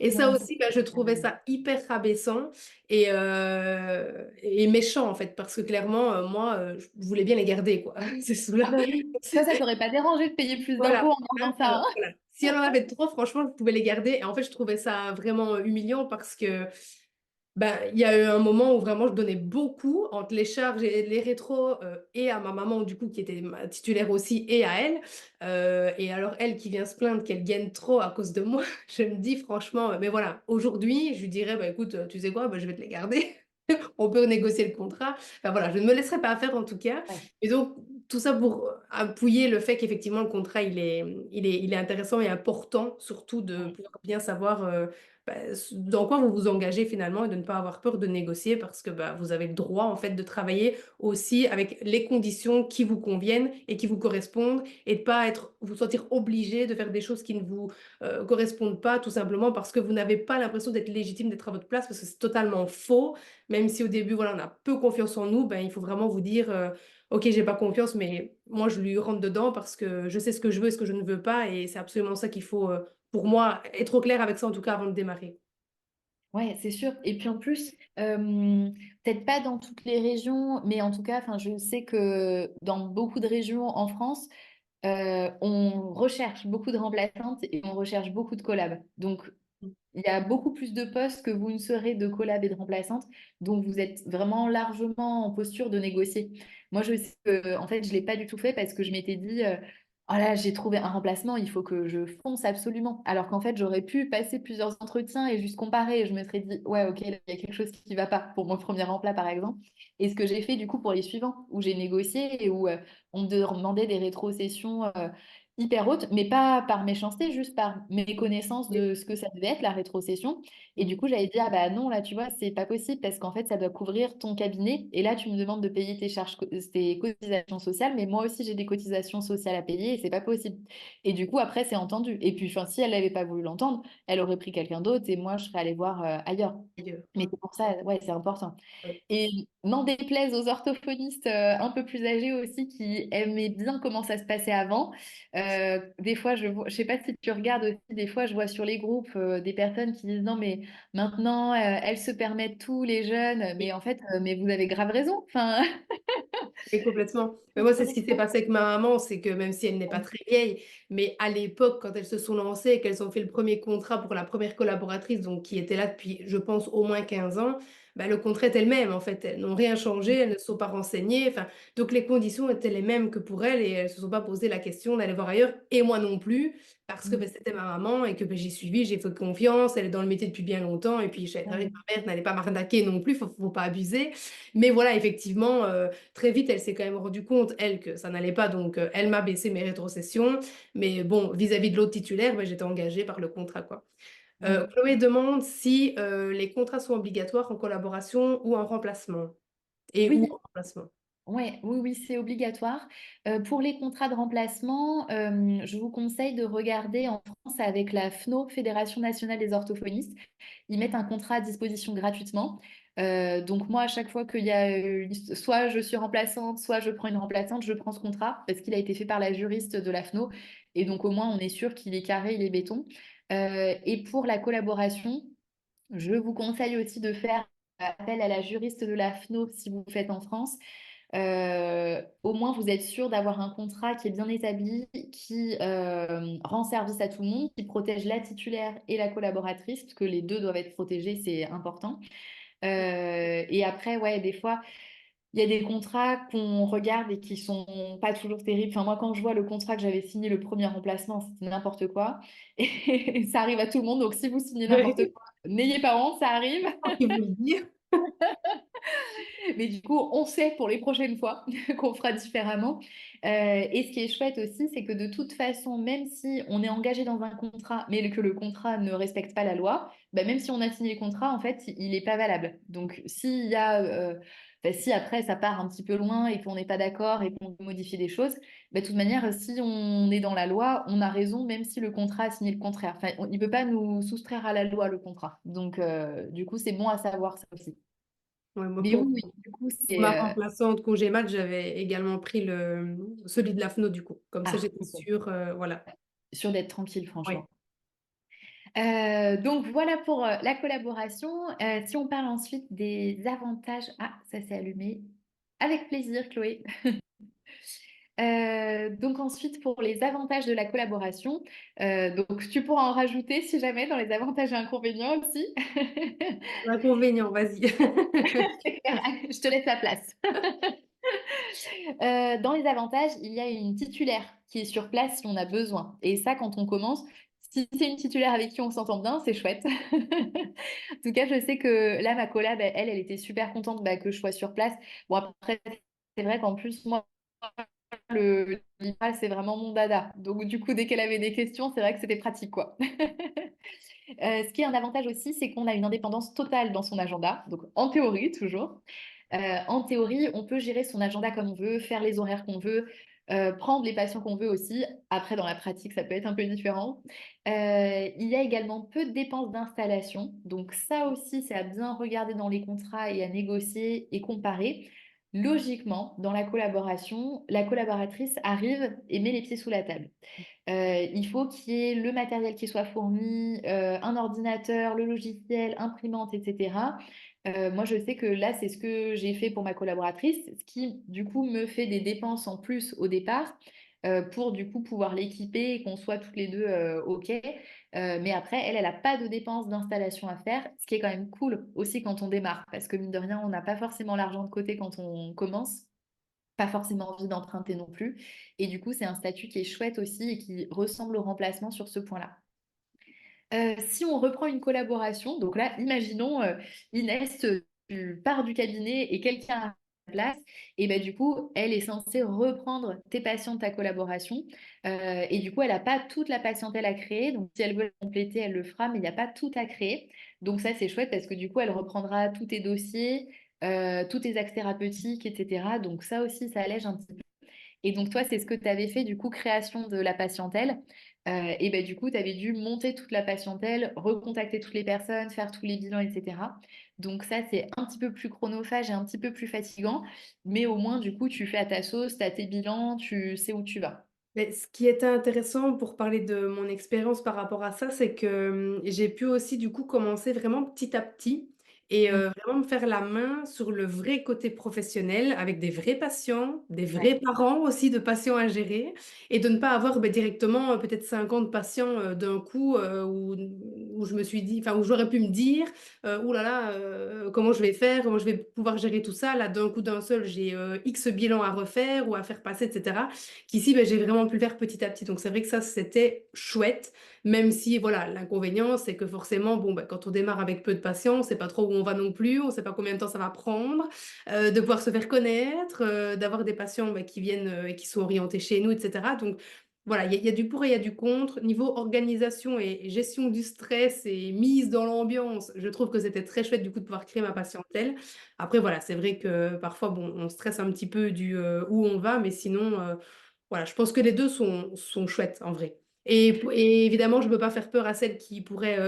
Et ça Non, c'est aussi, ben, je trouvais ça hyper rabaissant et méchant en fait, parce que clairement, moi, je voulais bien les garder, quoi, ces ah sous-là. bah oui, ça t'aurait pas dérangé de payer plus Voilà. d'impôts en Hein, gardant ça, alors, hein. voilà. Si elle en avait trop, franchement, je pouvais les garder. Et en fait, je trouvais ça vraiment humiliant parce que ben, il y a eu un moment où vraiment je donnais beaucoup entre les charges et les rétros et à ma maman, du coup, qui était ma titulaire aussi, et à elle. Et alors, elle qui vient se plaindre qu'elle gagne trop à cause de moi, je me dis franchement, mais voilà, aujourd'hui, je lui dirais, bah, écoute, tu sais quoi, bah, je vais te les garder. On peut négocier le contrat. Enfin voilà, je ne me laisserai pas faire en tout cas. Ouais. Et donc, tout ça pour appuyer le fait qu'effectivement, le contrat, il est intéressant et important, surtout de Ouais. pouvoir bien savoir dans quoi vous vous engagez finalement et de ne pas avoir peur de négocier parce que, bah, vous avez le droit en fait de travailler aussi avec les conditions qui vous conviennent et qui vous correspondent et de pas vous sentir obligé de faire des choses qui ne vous, correspondent pas tout simplement parce que vous n'avez pas l'impression d'être légitime d'être à votre place parce que c'est totalement faux. Même si au début, voilà, on a peu confiance en nous, ben, il faut vraiment vous dire, «OK, j'ai pas confiance, mais moi je lui rentre dedans parce que je sais ce que je veux et ce que je ne veux pas» et c'est absolument ça qu'il faut, pour moi, être au clair avec ça en tout cas avant de démarrer. Ouais, c'est sûr. Et puis en plus, peut-être pas dans toutes les régions, mais en tout cas, enfin, je sais que dans beaucoup de régions en France, on recherche beaucoup de remplaçantes et on recherche beaucoup de collabs. Donc, il y a beaucoup plus de postes que vous ne serez de collab et de remplaçantes, donc vous êtes vraiment largement en posture de négocier. Moi, je sais que, en fait, je ne l'ai pas du tout fait parce que je m'étais dit, oh là, j'ai trouvé un remplacement, il faut que je fonce absolument. Alors qu'en fait, j'aurais pu passer plusieurs entretiens et juste comparer. Et je me serais dit, ouais, ok, là, il y a quelque chose qui ne va pas pour mon premier emploi, par exemple. Et ce que j'ai fait du coup pour les suivants, où j'ai négocié et où on me demandait des rétrocessions hyper haute, mais pas par méchanceté, juste par méconnaissance Oui. de ce que ça devait être, la rétrocession. Et Mmh. du coup, j'avais dit, ah bah non, là, tu vois, c'est pas possible parce qu'en fait, ça doit couvrir ton cabinet. Et là, tu me demandes de payer tes charges, tes cotisations sociales, mais moi aussi, j'ai des cotisations sociales à payer et c'est pas possible. Et du coup, après, c'est entendu. Et puis, enfin, si elle n'avait pas voulu l'entendre, elle aurait pris quelqu'un d'autre et moi, je serais allée voir ailleurs. Ailleurs, Mais c'est pour ça, ouais, c'est important. ouais. Et n'en déplaise aux orthophonistes un peu plus âgés aussi qui aimaient bien comment ça se passait avant. Des fois, je sais pas si tu regardes aussi, des fois, je vois sur les groupes des personnes qui disent non, mais maintenant, elles se permettent tout, les jeunes. Mais en fait, mais vous avez grave raison. Enfin, Oui, complètement. Mais moi, c'est ce qui s'est passé avec ma maman, c'est que même si elle n'est pas très vieille, mais à l'époque, quand elles se sont lancées et qu'elles ont fait le premier contrat pour la première collaboratrice, donc qui était là depuis, je pense, au moins 15 ans, bah, le contrat était le même, en fait. Elles n'ont rien changé, elles ne se sont pas renseignées, enfin, donc les conditions étaient les mêmes que pour elles et elles se sont pas posé la question d'aller voir ailleurs et moi non plus, parce que, bah, c'était ma maman et que, bah, j'ai suivi, j'ai fait confiance, elle est dans le métier depuis bien longtemps et puis je savais très bien que ma mère n'allait pas m'arnaquer non plus, faut pas abuser. Mais voilà, effectivement, très vite, elle s'est quand même rendue compte, elle, que ça n'allait pas, donc elle m'a baissé mes rétrocessions. Mais bon, vis-à-vis de l'autre titulaire, bah, j'étais engagée par le contrat, quoi. ouais. Chloé demande si, les contrats sont obligatoires en collaboration ou en remplacement et ou Oui, en remplacement? ouais, oui, oui, c'est obligatoire. Pour les contrats de remplacement, je vous conseille de regarder en France avec la FNO, Fédération nationale des orthophonistes. Ils mettent un contrat à disposition gratuitement. Donc moi, à chaque fois qu'il y a soit je suis remplaçante, soit je prends une remplaçante, je prends ce contrat parce qu'il a été fait par la juriste de la FNO. Et donc au moins, on est sûr qu'il est carré, il est béton. Et pour la collaboration, je vous conseille aussi de faire appel à la juriste de la FNO si vous le faites en France. Au moins, vous êtes sûr d'avoir un contrat qui est bien établi, qui rend service à tout le monde, qui protège la titulaire et la collaboratrice, parce que les deux doivent être protégés, c'est important. Et après, ouais, des fois, il y a des contrats qu'on regarde et qui sont pas toujours terribles. Enfin, moi, quand je vois le contrat que j'avais signé le premier remplacement, c'était n'importe quoi. Et ça arrive à tout le monde. Donc, si vous signez n'importe quoi, n'ayez pas honte, ça arrive. Qui vous le dire. Mais du coup, on sait pour les prochaines fois qu'on fera différemment. Et ce qui est chouette aussi, c'est que de toute façon, même si on est engagé dans un contrat, mais que le contrat ne respecte pas la loi, bah, même si on a signé le contrat, en fait, il n'est pas valable. Donc, s'il y a, si après ça part un petit peu loin et qu'on n'est pas d'accord et qu'on veut modifier des choses, bah, de toute manière, si on est dans la loi, on a raison, même si le contrat a signé le contraire. Enfin, il ne peut pas nous soustraire à la loi, le contrat. Donc, du coup, c'est bon à savoir ça aussi. Ouais, moi Mais oui, oui, du coup, pour c'est... ma remplaçante congé mat, j'avais également pris celui de la FNO du coup. Comme ça, Ah, j'étais ok. sûre, voilà. Sûr d'être tranquille, Ouais. franchement. Donc voilà pour la collaboration. Si on parle ensuite des avantages... Ah, ça s'est allumé. Avec plaisir, Chloé. Donc ensuite, pour les avantages de la collaboration, donc tu pourras en rajouter si jamais dans les avantages et inconvénients aussi. L'inconvénient, vas-y. Je te laisse la place. Dans les avantages, il y a une titulaire qui est sur place si on a besoin. Et ça, quand on commence, si c'est une titulaire avec qui on s'entend bien, c'est chouette. En tout cas, je sais que là, ma collab, elle était super contente bah, que je sois sur place. Bon, après, c'est vrai qu'en plus, moi, le l'IPA, c'est vraiment mon dada. Donc, du coup, dès qu'elle avait des questions, c'est vrai que c'était pratique, quoi. Ce qui est un avantage aussi, c'est qu'on a une indépendance totale dans son agenda. Donc, en théorie, toujours. En théorie, on peut gérer son agenda comme on veut, faire les horaires qu'on veut, prendre les patients qu'on veut aussi. Après, dans la pratique, ça peut être un peu différent. Il y a également peu de dépenses d'installation. Donc, ça aussi, c'est à bien regarder dans les contrats et à négocier et comparer. Logiquement, dans la collaboration, la collaboratrice arrive et met les pieds sous la table. Il faut qu'il y ait le matériel qui soit fourni, un ordinateur, le logiciel, imprimante, etc. Moi, je sais que là, c'est ce que j'ai fait pour ma collaboratrice, ce qui, du coup, me fait des dépenses en plus au départ pour, du coup, pouvoir l'équiper et qu'on soit toutes les deux OK. Mais après, elle n'a pas de dépenses d'installation à faire, ce qui est quand même cool aussi quand on démarre, parce que mine de rien, on n'a pas forcément l'argent de côté quand on commence, pas forcément envie d'emprunter non plus. Et du coup, c'est un statut qui est chouette aussi et qui ressemble au remplacement sur ce point-là. Si on reprend une collaboration, donc là, imaginons Inès, tu pars du cabinet et quelqu'un a la place, et ben du coup, elle est censée reprendre tes patients de ta collaboration. Et du coup, elle n'a pas toute la patientèle à créer. Donc, si elle veut la compléter, elle le fera, mais il n'y a pas tout à créer. Donc, ça, c'est chouette parce que du coup, elle reprendra tous tes dossiers, tous tes axes thérapeutiques, etc. Donc, ça aussi, ça allège un petit peu. Et donc, toi, c'est ce que tu avais fait, du coup, création de la patientèle. Et ben, du coup, tu avais dû monter toute la patientèle, recontacter toutes les personnes, faire tous les bilans, etc. Donc, ça, c'est un petit peu plus chronophage et un petit peu plus fatigant. Mais au moins, du coup, tu fais à ta sauce, tu as tes bilans, tu sais où tu vas. Mais ce qui était intéressant pour parler de mon expérience par rapport à ça, c'est que j'ai pu aussi du coup commencer vraiment petit à petit et Mm. vraiment me faire la main sur le vrai côté professionnel avec des vrais patients, des Ouais. vrais parents aussi de patients à gérer et de ne pas avoir directement peut-être 50 patients d'un coup où je me suis dit, enfin où j'aurais pu me dire, ouh là là, comment je vais faire, comment je vais pouvoir gérer tout ça. Là, d'un coup d'un seul, j'ai X bilans à refaire ou à faire passer, etc. Qu'ici, ben, j'ai vraiment pu le faire petit à petit. Donc c'est vrai que ça, c'était chouette, même si voilà, l'inconvénient, c'est que forcément, bon, ben, quand on démarre avec peu de patients, on sait pas trop où on va non plus, on sait pas combien de temps ça va prendre, de pouvoir se faire connaître, d'avoir des patients ben, qui viennent et qui sont orientés chez nous, etc. Donc voilà, il y a du pour et il y a du contre. Niveau organisation et gestion du stress et mise dans l'ambiance, je trouve que c'était très chouette du coup de pouvoir créer ma patientèle. Après, voilà, c'est vrai que parfois, bon, on stresse un petit peu du où on va, mais sinon, voilà, je pense que les 2 sont chouettes en vrai. Et évidemment, je ne peux pas faire peur à celle qui pourrait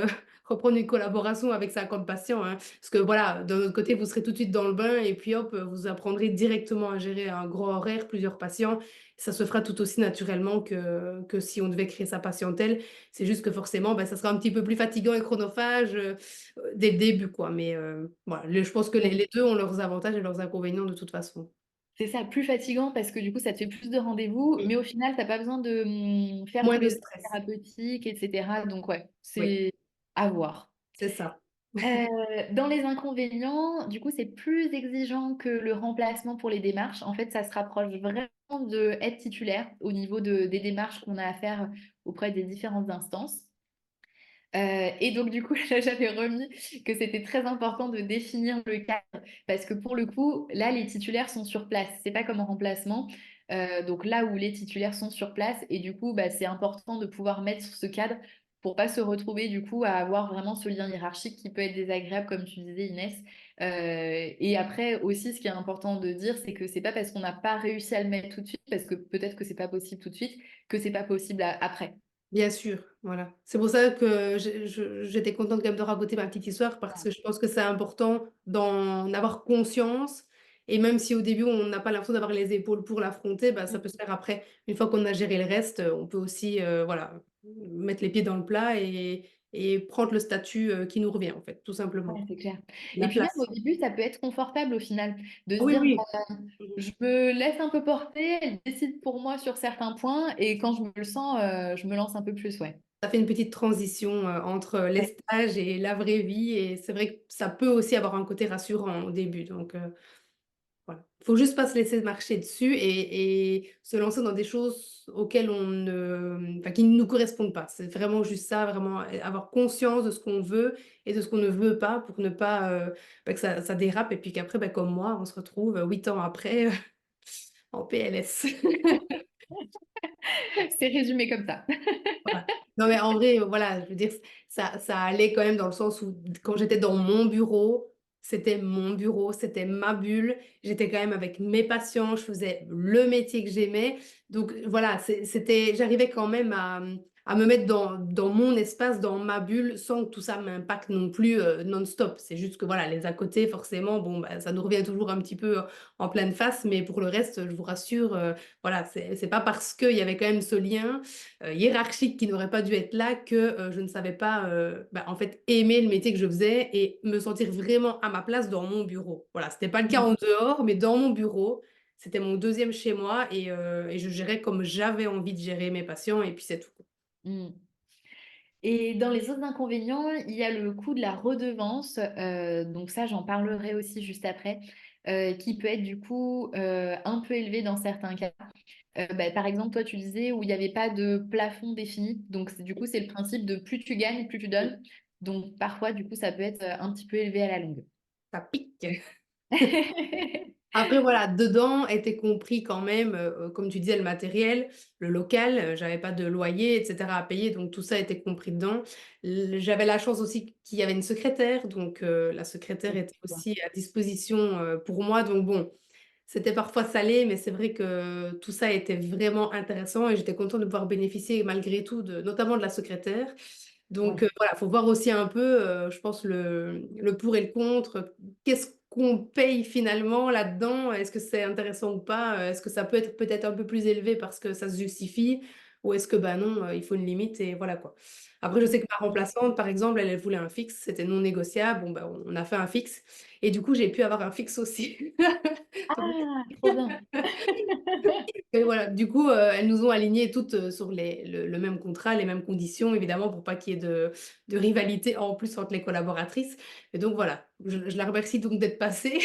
reprendre une collaboration avec 50 patients, hein. Parce que voilà, d'un autre côté, vous serez tout de suite dans le bain et puis hop, vous apprendrez directement à gérer un gros horaire, plusieurs patients. Ça se fera tout aussi naturellement que si on devait créer sa patientèle. C'est juste que forcément, ben, ça sera un petit peu plus fatigant et chronophage dès le début, quoi. Mais voilà, je pense que les 2 ont leurs avantages et leurs inconvénients de toute façon. C'est ça, plus fatigant parce que du coup, ça te fait plus de rendez-vous, mais au final, tu n'as pas besoin de faire Moins tous de les actes stress. thérapeutiques, etc. Donc, ouais, Oui, c'est à voir. c'est ça. Dans les inconvénients, du coup, c'est plus exigeant que le remplacement pour les démarches. En fait, ça se rapproche vraiment de être titulaire au niveau des démarches qu'on a à faire auprès des différentes instances. Et donc, du coup, là, j'avais remis que c'était très important de définir le cadre parce que pour le coup, là, les titulaires sont sur place. C'est pas comme en remplacement. Donc, là où les titulaires sont sur place, et du coup, bah, c'est important de pouvoir mettre ce cadre pour pas se retrouver, du coup, à avoir vraiment ce lien hiérarchique qui peut être désagréable, comme tu disais, Inès. Et après, aussi, ce qui est important de dire, c'est que c'est pas parce qu'on n'a pas réussi à le mettre tout de suite, parce que peut-être que c'est pas possible tout de suite, que c'est pas possible après. Bien sûr, voilà. C'est pour ça que j'étais contente quand même de raconter ma petite histoire parce que je pense que c'est important d'en avoir conscience. Et même si au début on n'a pas l'impression d'avoir les épaules pour l'affronter, bah, ça peut se faire après. Une fois qu'on a géré le reste, on peut aussi voilà, mettre les pieds dans le plat et prendre le statut qui nous revient en fait, tout Ouais, simplement. c'est clair. Et La puis même au place. début, ça peut être confortable au final de se Oui, dire, oui. bah, je me laisse un peu porter, elle décide pour moi sur certains points, et quand je me le sens, je me lance un peu plus, ouais. Ça fait une petite transition entre les Ouais, stages et la vraie vie. Et c'est vrai que ça peut aussi avoir un côté rassurant au début. Donc, voilà. Faut juste pas se laisser marcher dessus et se lancer dans des choses auxquelles on ne, enfin, qui ne nous correspondent pas. C'est vraiment juste ça, vraiment avoir conscience de ce qu'on veut et de ce qu'on ne veut pas pour ne pas bah, que ça dérape et puis qu'après, bah, comme moi, on se retrouve 8 ans après en PLS. c'est résumé comme ça. Voilà. Non, mais en vrai, voilà, je veux dire, ça allait quand même dans le sens où quand j'étais dans mon bureau, c'était mon bureau, c'était ma bulle. J'étais quand même avec mes patients, je faisais le métier que j'aimais. Donc voilà, c'était, j'arrivais quand même à me mettre dans mon espace, dans ma bulle, sans que tout ça m'impacte non plus non-stop. C'est juste que voilà, les à côté, forcément, bon, bah, ça nous revient toujours un petit peu en pleine face, mais pour le reste, je vous rassure, voilà, c'est pas parce qu'il y avait quand même ce lien hiérarchique qui n'aurait pas dû être là que je ne savais pas bah, en fait aimer le métier que je faisais et me sentir vraiment à ma place dans mon bureau. Voilà, c'était pas le cas en dehors, mais dans mon bureau, c'était mon deuxième chez moi et je gérais comme j'avais envie de gérer mes patients et puis c'est tout. Mm. Et dans les autres inconvénients, il y a le coût de la redevance. Donc ça, j'en parlerai aussi juste après, qui peut être du coup un peu élevé dans certains cas. Bah, par exemple, toi, tu disais où il n'y avait pas de plafond défini. Donc du coup, c'est le principe de plus tu gagnes, plus tu donnes. Donc parfois, du coup, ça peut être un petit peu élevé à la longue. Ça pique. Après, voilà, dedans était compris quand même, comme tu disais, le matériel, le local, j'avais pas de loyer, et cetera, à payer, donc tout ça était compris dedans. J'avais la chance aussi qu'il y avait une secrétaire, donc la secrétaire était aussi à disposition pour moi. Donc bon, c'était parfois salé, mais c'est vrai que tout ça était vraiment intéressant et j'étais contente de pouvoir bénéficier malgré tout, notamment de la secrétaire. Donc Ouais. voilà, il faut voir aussi un peu, je pense, le pour et le contre. Qu'est-ce qu'on paye finalement là-dedans? Est-ce que c'est intéressant ou pas? Est-ce que ça peut être peut-être un peu plus élevé parce que ça se justifie? Ou est-ce que bah non, il faut une limite et voilà quoi. Après, je sais que ma remplaçante, par exemple, elle voulait un fixe, c'était non négociable. Bon, bah, on a fait un fixe. Et du coup, j'ai pu avoir un fixe aussi. Donc, Ah, trop bien. et voilà, du coup, elles nous ont alignées toutes sur le même contrat, les mêmes conditions, évidemment, pour pas qu'il y ait de rivalité en plus entre les collaboratrices. Et donc voilà, je la remercie donc d'être passée,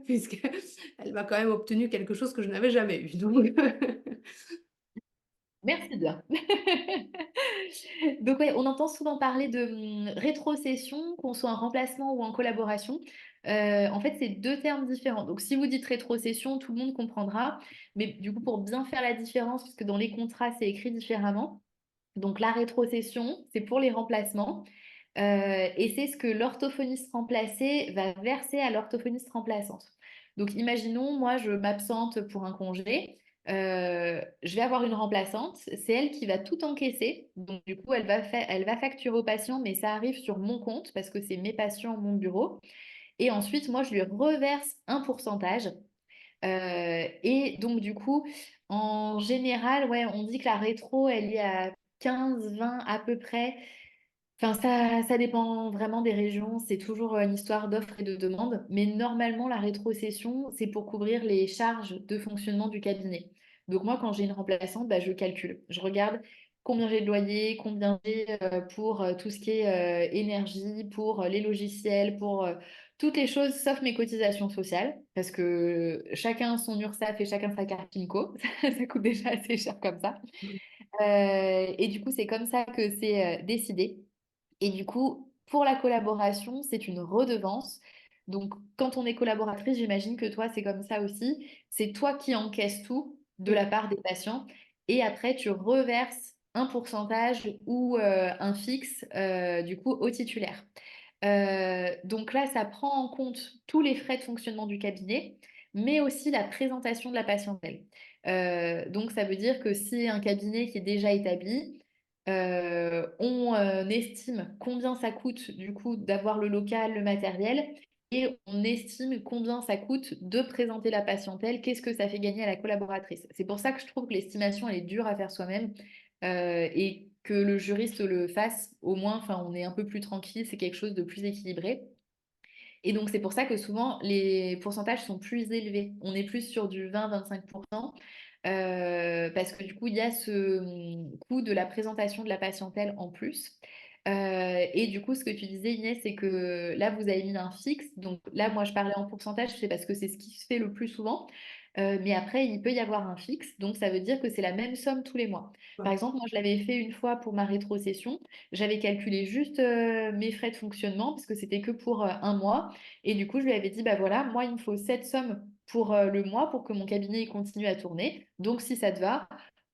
puisqu'elle m'a quand même obtenu quelque chose que je n'avais jamais eu. Donc, Merci bien. Donc ouais, on entend souvent parler de rétrocession, qu'on soit en remplacement ou en collaboration. En fait, c'est deux termes différents. Donc si vous dites rétrocession, tout le monde comprendra. Mais du coup, pour bien faire la différence, parce que dans les contrats, c'est écrit différemment. Donc la rétrocession, c'est pour les remplacements. Et c'est ce que l'orthophoniste remplacé va verser à l'orthophoniste remplaçante. Donc imaginons, moi, je m'absente pour un congé. Je vais avoir une remplaçante, c'est elle qui va tout encaisser. Donc du coup, elle va facturer au patient, mais ça arrive sur mon compte parce que c'est mes patients, mon bureau. Et ensuite, moi, je lui reverse un pourcentage. Et donc du coup, en général, ouais, on dit que la rétro, elle est à 15-20 à peu près. Enfin, ça dépend vraiment des régions. C'est toujours une histoire d'offre et de demande. Mais normalement, la rétrocession, c'est pour couvrir les charges de fonctionnement du cabinet. Donc moi, quand j'ai une remplaçante, bah, je calcule. Je regarde combien j'ai de loyer, combien j'ai pour tout ce qui est énergie, pour les logiciels, pour toutes les choses sauf mes cotisations sociales. Parce que chacun son URSSAF et chacun sa carte PINCO. Ça coûte déjà assez cher comme ça. Et du coup, c'est comme ça que c'est décidé. Et du coup, pour la collaboration, c'est une redevance. Donc, quand on est collaboratrice, j'imagine que toi, c'est comme ça aussi. C'est toi qui encaisses tout de la part des patients. Et après, tu reverses un pourcentage ou un fixe, du coup, au titulaire. Donc là, ça prend en compte tous les frais de fonctionnement du cabinet, mais aussi la présentation de la patientèle. Donc ça veut dire que si un cabinet qui est déjà établi, on estime combien ça coûte du coup d'avoir le local, le matériel, et on estime combien ça coûte de présenter la patientèle, qu'est-ce que ça fait gagner à la collaboratrice. C'est pour ça que je trouve que l'estimation, elle est dure à faire soi-même et que le juriste le fasse, au moins, enfin, on est un peu plus tranquille, c'est quelque chose de plus équilibré. Et donc, c'est pour ça que souvent, les pourcentages sont plus élevés. On est plus sur du 20-25%, parce que du coup, il y a ce coût de la présentation de la patientèle en plus. Et du coup, ce que tu disais, Inès, c'est que là, vous avez mis un fixe. Donc là, moi, je parlais en pourcentage, c'est parce que c'est ce qui se fait le plus souvent. Mais après, il peut y avoir un fixe. Donc, ça veut dire que c'est la même somme tous les mois. Par exemple, moi, je l'avais fait une fois pour ma rétrocession. J'avais calculé juste mes frais de fonctionnement, parce que c'était que pour un mois. Et du coup, je lui avais dit, bah voilà, moi, il me faut cette somme pour le mois pour que mon cabinet il continue à tourner. Donc, si ça te va,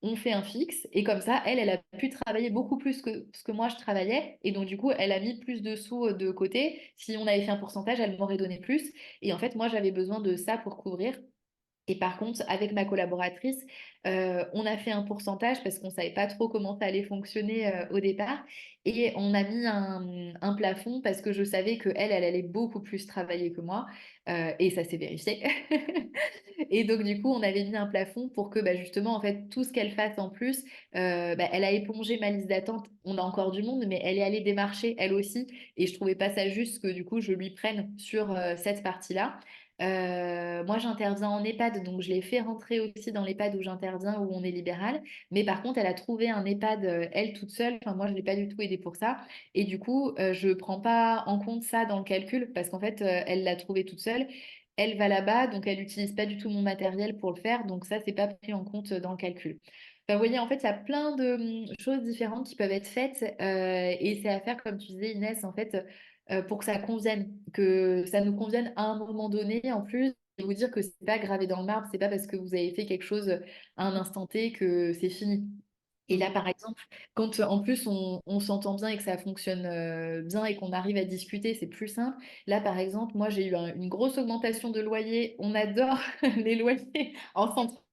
on fait un fixe. Et comme ça, elle a pu travailler beaucoup plus que ce que moi je travaillais. Et donc, du coup, elle a mis plus de sous de côté. Si on avait fait un pourcentage, elle m'aurait donné plus. Et en fait, moi, j'avais besoin de ça pour couvrir. Et par contre, avec ma collaboratrice, on a fait un pourcentage parce qu'on ne savait pas trop comment ça allait fonctionner au départ. Et on a mis un plafond parce que je savais qu'elle, elle allait beaucoup plus travailler que moi. Et ça s'est vérifié. Et donc, du coup, on avait mis un plafond pour que bah, justement, en fait, tout ce qu'elle fasse en plus, bah, elle a épongé ma liste d'attente. On a encore du monde, mais elle est allée démarcher, elle aussi. Et je trouvais pas ça juste que du coup, je lui prenne sur cette partie-là. Moi, j'interviens en EHPAD, donc je l'ai fait rentrer aussi dans l'EHPAD où j'interviens, où on est libéral. Mais par contre, elle a trouvé un EHPAD, elle toute seule. Enfin, moi, je ne l'ai pas du tout aidée pour ça. Et du coup, je ne prends pas en compte ça dans le calcul parce qu'en fait, elle l'a trouvé toute seule. Elle va là-bas, donc elle n'utilise pas du tout mon matériel pour le faire. Donc ça, c'est pas pris en compte dans le calcul. Enfin, vous voyez, en fait, il y a plein de choses différentes qui peuvent être faites. Et c'est à faire, comme tu disais, Inès, en fait pour que ça convienne, que ça nous convienne à un moment donné en plus. Et vous dire que c'est pas gravé dans le marbre, c'est pas parce que vous avez fait quelque chose à un instant T que c'est fini. Et là, Mhm. par exemple, quand en plus on s'entend bien et que ça fonctionne bien et qu'on arrive à discuter, c'est plus simple. Là, par exemple, moi j'ai eu une grosse augmentation de loyer. On adore les loyers en centre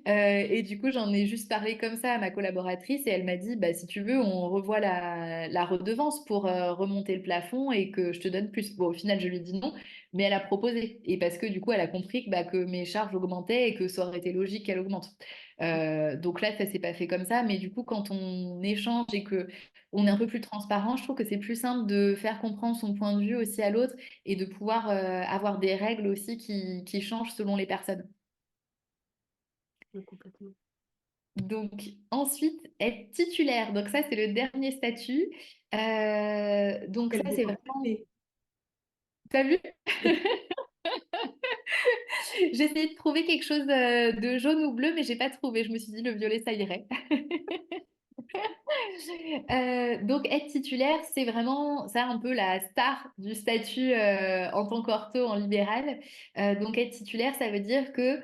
et du coup, j'en ai juste parlé comme ça à ma collaboratrice et elle m'a dit, bah, si tu veux, on revoit la redevance pour remonter le plafond et que je te donne plus. Bon, au final, je lui ai dit non, mais elle a proposé. Et parce que du coup, elle a compris que mes charges augmentaient et que ça aurait été logique qu'elle augmente. Donc là, ça s'est pas fait comme ça, mais du coup, quand on échange et que on est un peu plus transparent, je trouve que c'est plus simple de faire comprendre son point de vue aussi à l'autre et de pouvoir avoir des règles aussi qui changent selon les personnes. Ouais, complètement. Donc ensuite, être titulaire. Donc ça, c'est le dernier statut. Donc Elle ça, est c'est vraiment... compliquée. T'as vu? J'ai essayé de trouver quelque chose de jaune ou bleu, mais j'ai pas trouvé. Je me suis dit le violet, ça irait. Donc être titulaire, c'est vraiment ça un peu la star du statut en tant qu'ortho en libéral. Donc être titulaire, ça veut dire que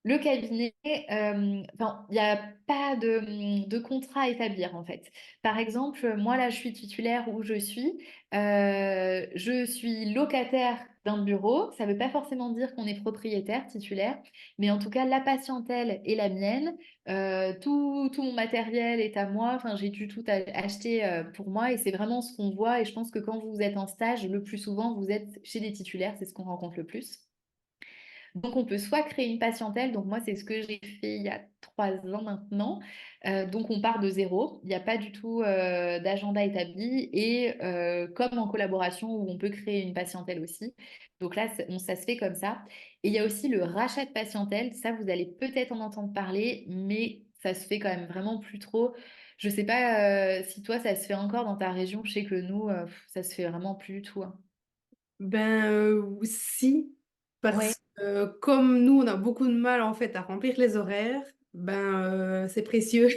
le cabinet, enfin, il n'y a pas de contrat à établir en fait. Par exemple, moi là, je suis titulaire où je suis locataire d'un bureau. Ça ne veut pas forcément dire qu'on est propriétaire titulaire, mais en tout cas, la patientèle est la mienne. Tout mon matériel est à moi. Enfin, j'ai dû tout acheter pour moi et c'est vraiment ce qu'on voit. Et je pense que quand vous êtes en stage, le plus souvent, vous êtes chez des titulaires. C'est ce qu'on rencontre le plus. Donc, on peut soit créer une patientèle. Donc, moi, c'est ce que j'ai fait il y a 3 ans maintenant. Donc, on part de zéro. Il n'y a pas du tout d'agenda établi. Et comme en collaboration où on peut créer une patientèle aussi. Donc là, ça se fait comme ça. Et il y a aussi le rachat de patientèle. Ça, vous allez peut-être en entendre parler, mais ça se fait quand même vraiment plus trop. Je ne sais pas si toi, ça se fait encore dans ta région. Je sais que nous, ça se fait vraiment plus du tout, hein. Ben si, Ouais, parce que comme nous, on a beaucoup de mal en fait à remplir les horaires, ben c'est précieux.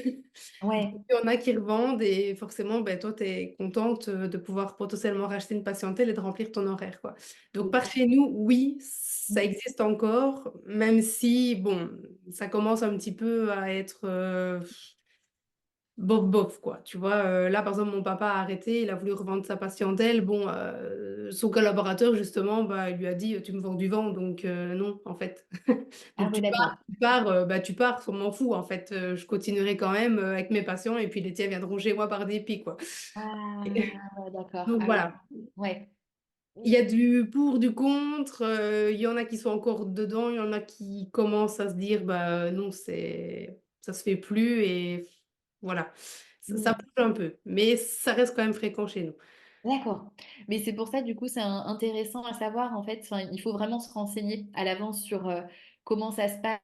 ouais, Donc, il y en a qui revendent et forcément, ben, toi, tu es contente de pouvoir potentiellement racheter une patientèle et de remplir ton horaire, quoi. Donc, c'est par ça. chez nous, oui, ça Mm. existe encore, même si, bon, ça commence un petit peu à être bof bof quoi, tu vois? Là, par exemple, mon papa a arrêté, il a voulu revendre sa patientèle. Bon, son collaborateur justement, bah, il lui a dit: «Tu me vends du vent», donc non, en fait. Ah Donc oui, d'accord. bah, tu pars, on m'en fout, en fait, je continuerai quand même, avec mes patients et puis les tiens viendront chez moi par dépit, quoi. Ah, ouais, d'accord. Donc Ah oui. voilà, Ouais. il y a du pour, du contre, il y en a qui sont encore dedans, il y en a qui commencent à se dire: «Bah, non, c'est ça se fait plus» et voilà. Ça Mm. bouge un peu, mais ça reste quand même fréquent chez nous. D'accord. Mais c'est pour ça, du coup, c'est intéressant à savoir, en fait. Enfin, il faut vraiment se renseigner à l'avance sur comment ça se passe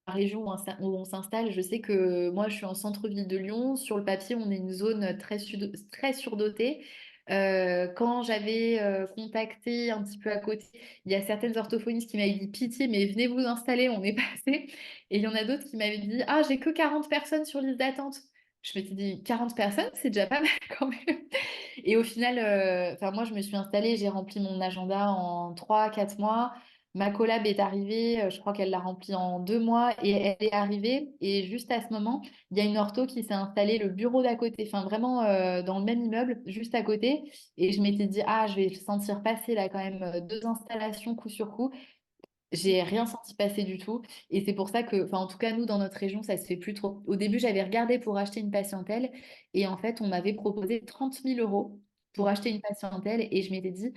dans la région où on s'installe. Je sais que moi, je suis en centre-ville de Lyon. Sur le papier, on est une zone très surdotée. Quand j'avais contacté un petit peu à côté, il y a certaines orthophonistes qui m'avaient dit pitié, mais venez vous installer, on est passé. Et il y en a d'autres qui m'avaient dit ah, j'ai que 40 personnes sur liste d'attente. Je m'étais dit 40 personnes, c'est déjà pas mal quand même. Et au final, enfin moi, je me suis installée, j'ai rempli mon agenda en 3, 4 mois. Ma collab est arrivée, je crois qu'elle l'a remplie en 2 mois et elle est arrivée. Et juste à ce moment, il y a une ortho qui s'est installée le bureau d'à côté, enfin vraiment dans le même immeuble, juste à côté. Et je m'étais dit, ah, je vais sentir passer là quand même 2 installations coup sur coup. J'ai rien senti passer du tout. Et c'est pour ça que, enfin, en tout cas, nous, dans notre région, ça se fait plus trop. Au début, j'avais regardé pour acheter une patientèle et en fait, on m'avait proposé 30 000 € pour acheter une patientèle et je m'étais dit,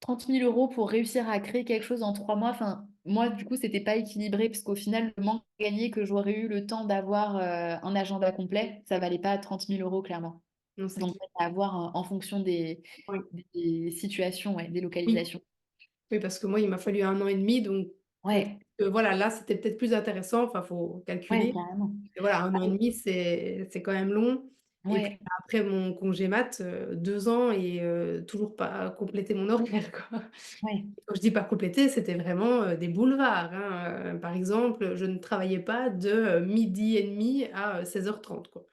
30 000 € pour réussir à créer quelque chose en 3 mois. Enfin, moi, du coup, c'était pas équilibré parce qu'au final, le manque gagné que j'aurais eu le temps d'avoir un agenda complet, ça valait pas 30 000 € clairement. Non, c'est Donc, clair. à voir en fonction Oui. des situations, ouais, des Oui. localisations. Oui, parce que moi, il m'a fallu 1 an et demi, donc Ouais, voilà, là, c'était peut-être plus intéressant. Enfin, faut ouais, calculer. carrément. Et voilà, 1 an et demi, c'est quand même long. Et puis Ouais, après mon congé mat, 2 ans et toujours pas complété mon horaire, quoi. ouais. Quand je dis pas complété, c'était vraiment des boulevards, hein. Par exemple, je ne travaillais pas de 12h30 à 16h30, quoi.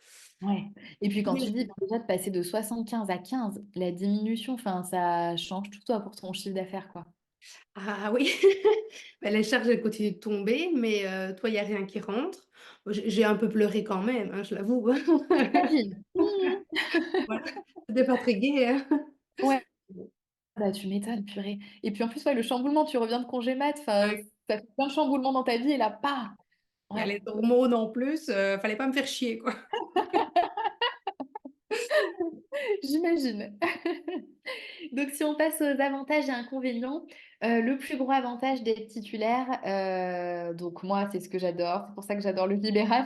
Ouais. Et puis quand tu dis Oui. ben, déjà de passer de 75 à 15, la diminution, enfin, ça change tout toi pour ton chiffre d'affaires, quoi. Ah oui, bah, les charges, elles continuent de tomber, mais toi, il y a rien qui rentre. J'ai un peu pleuré quand même, hein, je l'avoue. J'imagine. Mhm. Voilà, c'était pas très gai, hein. Ouais, bah, tu m'étonnes, purée. Et puis en plus, ouais, le chamboulement, tu reviens de congé mat, enfin, Ouais, ça fait plein de chamboulements dans ta vie et là, pas. il y a Ouais, les hormones en plus, fallait pas me faire chier, quoi. j'imagine. Donc, si on passe aux avantages et inconvénients, le plus gros avantage d'être titulaire, donc moi, c'est ce que j'adore, c'est pour ça que j'adore le libéral,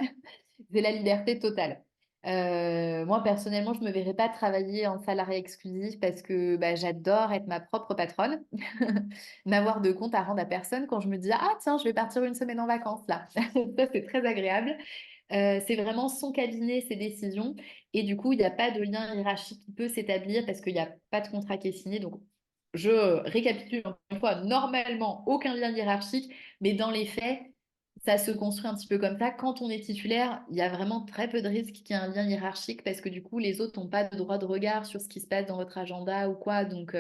c'est la liberté totale. Moi, personnellement, je ne me verrais pas travailler en salarié exclusif parce que bah, j'adore être ma propre patronne, n'avoir de compte à rendre à personne quand je me dis, ah tiens, je vais partir une semaine en vacances là. Ça, c'est très agréable. C'est vraiment son cabinet, ses décisions. Et du coup, il n'y a pas de lien hiérarchique qui peut s'établir parce qu'il n'y a pas de contrat qui est signé. Donc, je récapitule encore une fois, normalement, aucun lien hiérarchique, mais dans les faits, ça se construit un petit peu comme ça. Quand on est titulaire, il y a vraiment très peu de risques qu'il y ait un lien hiérarchique parce que du coup, les autres n'ont pas de droit de regard sur ce qui se passe dans votre agenda ou quoi. Donc,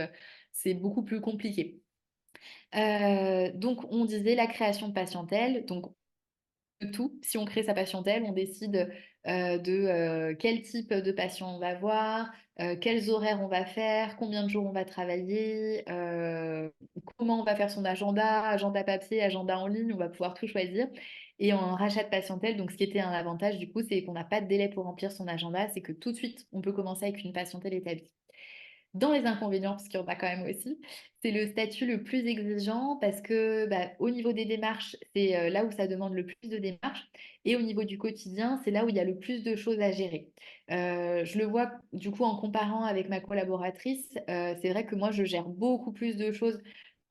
c'est beaucoup plus compliqué. Donc, on disait la création de patientèle. Donc, de tout. Si on crée sa patientèle, on décide de quel type de patient on va voir, quels horaires on va faire, combien de jours on va travailler, comment on va faire son agenda, agenda papier, agenda en ligne, on va pouvoir tout choisir. Et en rachat de patientèle, donc ce qui était un avantage du coup, c'est qu'on n'a pas de délai pour remplir son agenda, c'est que tout de suite, on peut commencer avec une patientèle établie. Dans les inconvénients, parce qu'il y en a quand même aussi, c'est le statut le plus exigeant parce que bah, au niveau des démarches, c'est là où ça demande le plus de démarches et au niveau du quotidien, c'est là où il y a le plus de choses à gérer. Je le vois du coup en comparant avec ma collaboratrice, c'est vrai que moi je gère beaucoup plus de choses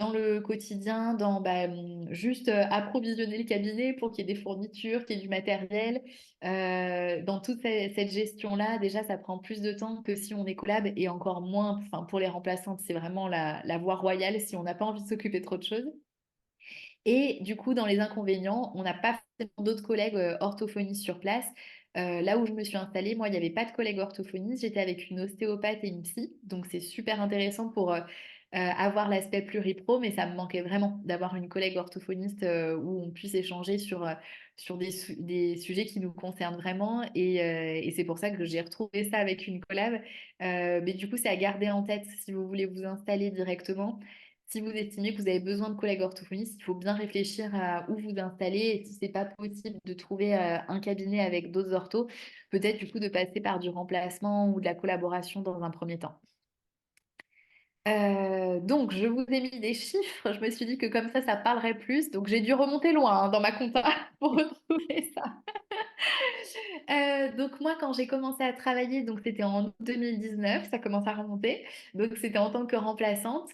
dans le quotidien, dans bah, juste approvisionner le cabinet pour qu'il y ait des fournitures, qu'il y ait du matériel. Dans toute cette gestion-là, déjà, ça prend plus de temps que si on est collab et encore moins, enfin, pour les remplaçantes, c'est vraiment la voie royale si on n'a pas envie de s'occuper trop de choses. Et du coup, dans les inconvénients, on n'a pas forcément d'autres collègues orthophonistes sur place. Là où je me suis installée, moi, il n'y avait pas de collègues orthophonistes. J'étais avec une ostéopathe et une psy. Donc, c'est super intéressant pour avoir l'aspect pluripro, mais ça me manquait vraiment d'avoir une collègue orthophoniste où on puisse échanger sur des sujets qui nous concernent vraiment. Et c'est pour ça que j'ai retrouvé ça avec une collab. Mais du coup, c'est à garder en tête si vous voulez vous installer directement. Si vous estimez que vous avez besoin de collègues orthophonistes, il faut bien réfléchir à où vous installer et si c'est pas possible de trouver un cabinet avec d'autres orthos, peut-être du coup de passer par du remplacement ou de la collaboration dans un premier temps. Donc, je vous ai mis des chiffres. Je me suis dit que comme ça parlerait plus. Donc, j'ai dû remonter loin dans ma compta pour retrouver ça. Donc moi, quand j'ai commencé à travailler, donc c'était en août 2019, ça commence à remonter. Donc c'était en tant que remplaçante.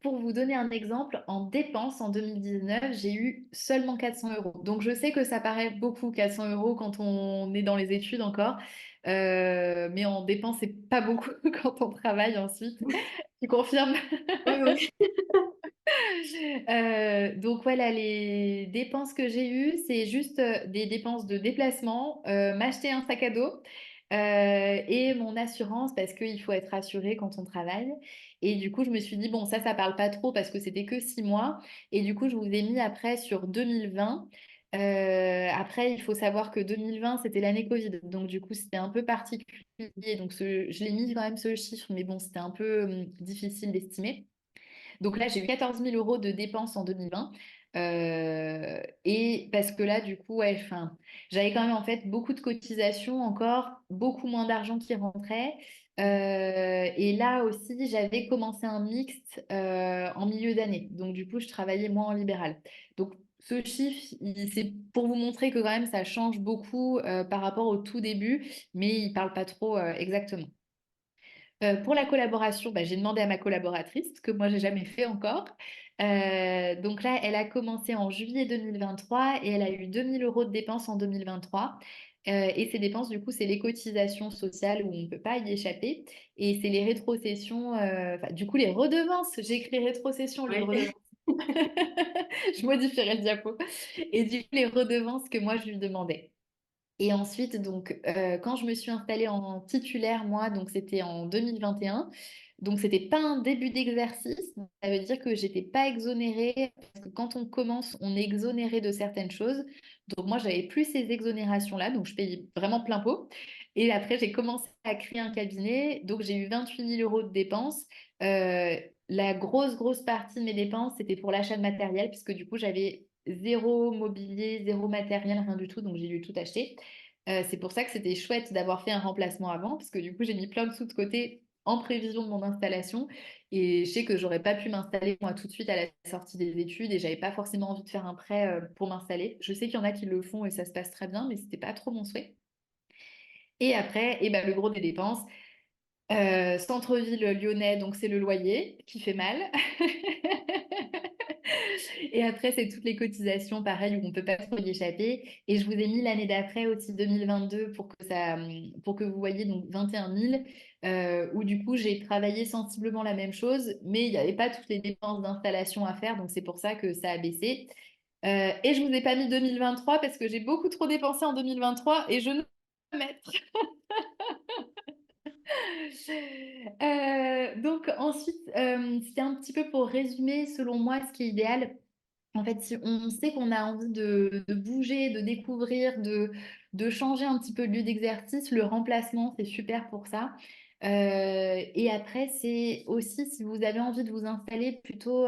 Pour vous donner un exemple, en dépenses en 2019, j'ai eu seulement 400 €. Donc je sais que ça paraît beaucoup 400 € quand on est dans les études encore, mais en dépenses c'est pas beaucoup quand on travaille ensuite. Tu confirmes? Oui, oui. Donc voilà, les dépenses que j'ai eues, c'est juste des dépenses de déplacement, m'acheter un sac à dos, et mon assurance parce qu'il faut être assuré quand on travaille. Et du coup, je me suis dit, bon, ça parle pas trop parce que c'était que 6 mois. Et du coup, je vous ai mis après sur 2020. Après, il faut savoir que 2020, c'était l'année Covid. Donc, du coup, c'était un peu particulier. Donc, je l'ai mis quand même ce chiffre, mais bon, c'était un peu difficile d'estimer. Donc là, j'ai eu 14 000 euros de dépenses en 2020. Et parce que là, du coup, ouais, enfin, j'avais quand même en fait beaucoup de cotisations encore, beaucoup moins d'argent qui rentrait. Et là aussi, j'avais commencé un mixte en milieu d'année. Donc du coup, je travaillais moins en libéral. Donc ce chiffre, c'est pour vous montrer que quand même, ça change beaucoup par rapport au tout début, mais il parle pas trop exactement. Pour la collaboration, bah, j'ai demandé à ma collaboratrice, ce que moi, j'ai jamais fait encore. Donc là, elle a commencé en juillet 2023 et elle a eu 2 000 euros de dépenses en 2023. Et ces dépenses, du coup, c'est les cotisations sociales où on ne peut pas y échapper. Et c'est les rétrocessions, enfin, du coup, les redevances. J'ai écrit rétrocession, les Oui. redevances. Je modifierai le diapo. Et du coup, les redevances que moi, je lui demandais. Et ensuite, donc, quand je me suis installée en titulaire, moi, donc c'était en 2021, donc c'était pas un début d'exercice, ça veut dire que j'étais pas exonérée, parce que quand on commence, on est exonéré de certaines choses. Donc moi, j'avais plus ces exonérations-là, donc je payais vraiment plein pot. Et après, j'ai commencé à créer un cabinet, donc j'ai eu 28 000 euros de dépenses. Euh, la grosse partie de mes dépenses, c'était pour l'achat de matériel, puisque du coup, j'avais zéro mobilier, zéro matériel, rien du tout, donc j'ai dû tout acheter. C'est pour ça que c'était chouette d'avoir fait un remplacement avant, parce que du coup, j'ai mis plein de sous de côté en prévision de mon installation. Et je sais que j'aurais pas pu m'installer moi tout de suite à la sortie des études et j'avais pas forcément envie de faire un prêt pour m'installer. Je sais qu'il y en a qui le font et ça se passe très bien, mais c'était pas trop mon souhait. Et après, eh ben, le gros des dépenses, centre-ville lyonnais, donc c'est le loyer qui fait mal. Et après, c'est toutes les cotisations, pareil, où on ne peut pas trop y échapper. Et je vous ai mis l'année d'après aussi, 2022, pour que vous voyez, donc 21 000, où du coup, j'ai travaillé sensiblement la même chose, mais il n'y avait pas toutes les dépenses d'installation à faire, donc c'est pour ça que ça a baissé. Et je ne vous ai pas mis 2023 parce que j'ai beaucoup trop dépensé en 2023 et je ne peux pas mettre. Donc ensuite, c'était un petit peu pour résumer, selon moi, ce qui est idéal. En fait, si on sait qu'on a envie de bouger, de découvrir, de changer un petit peu de lieu d'exercice, le remplacement, c'est super pour ça. Et après, c'est aussi si vous avez envie de vous installer plutôt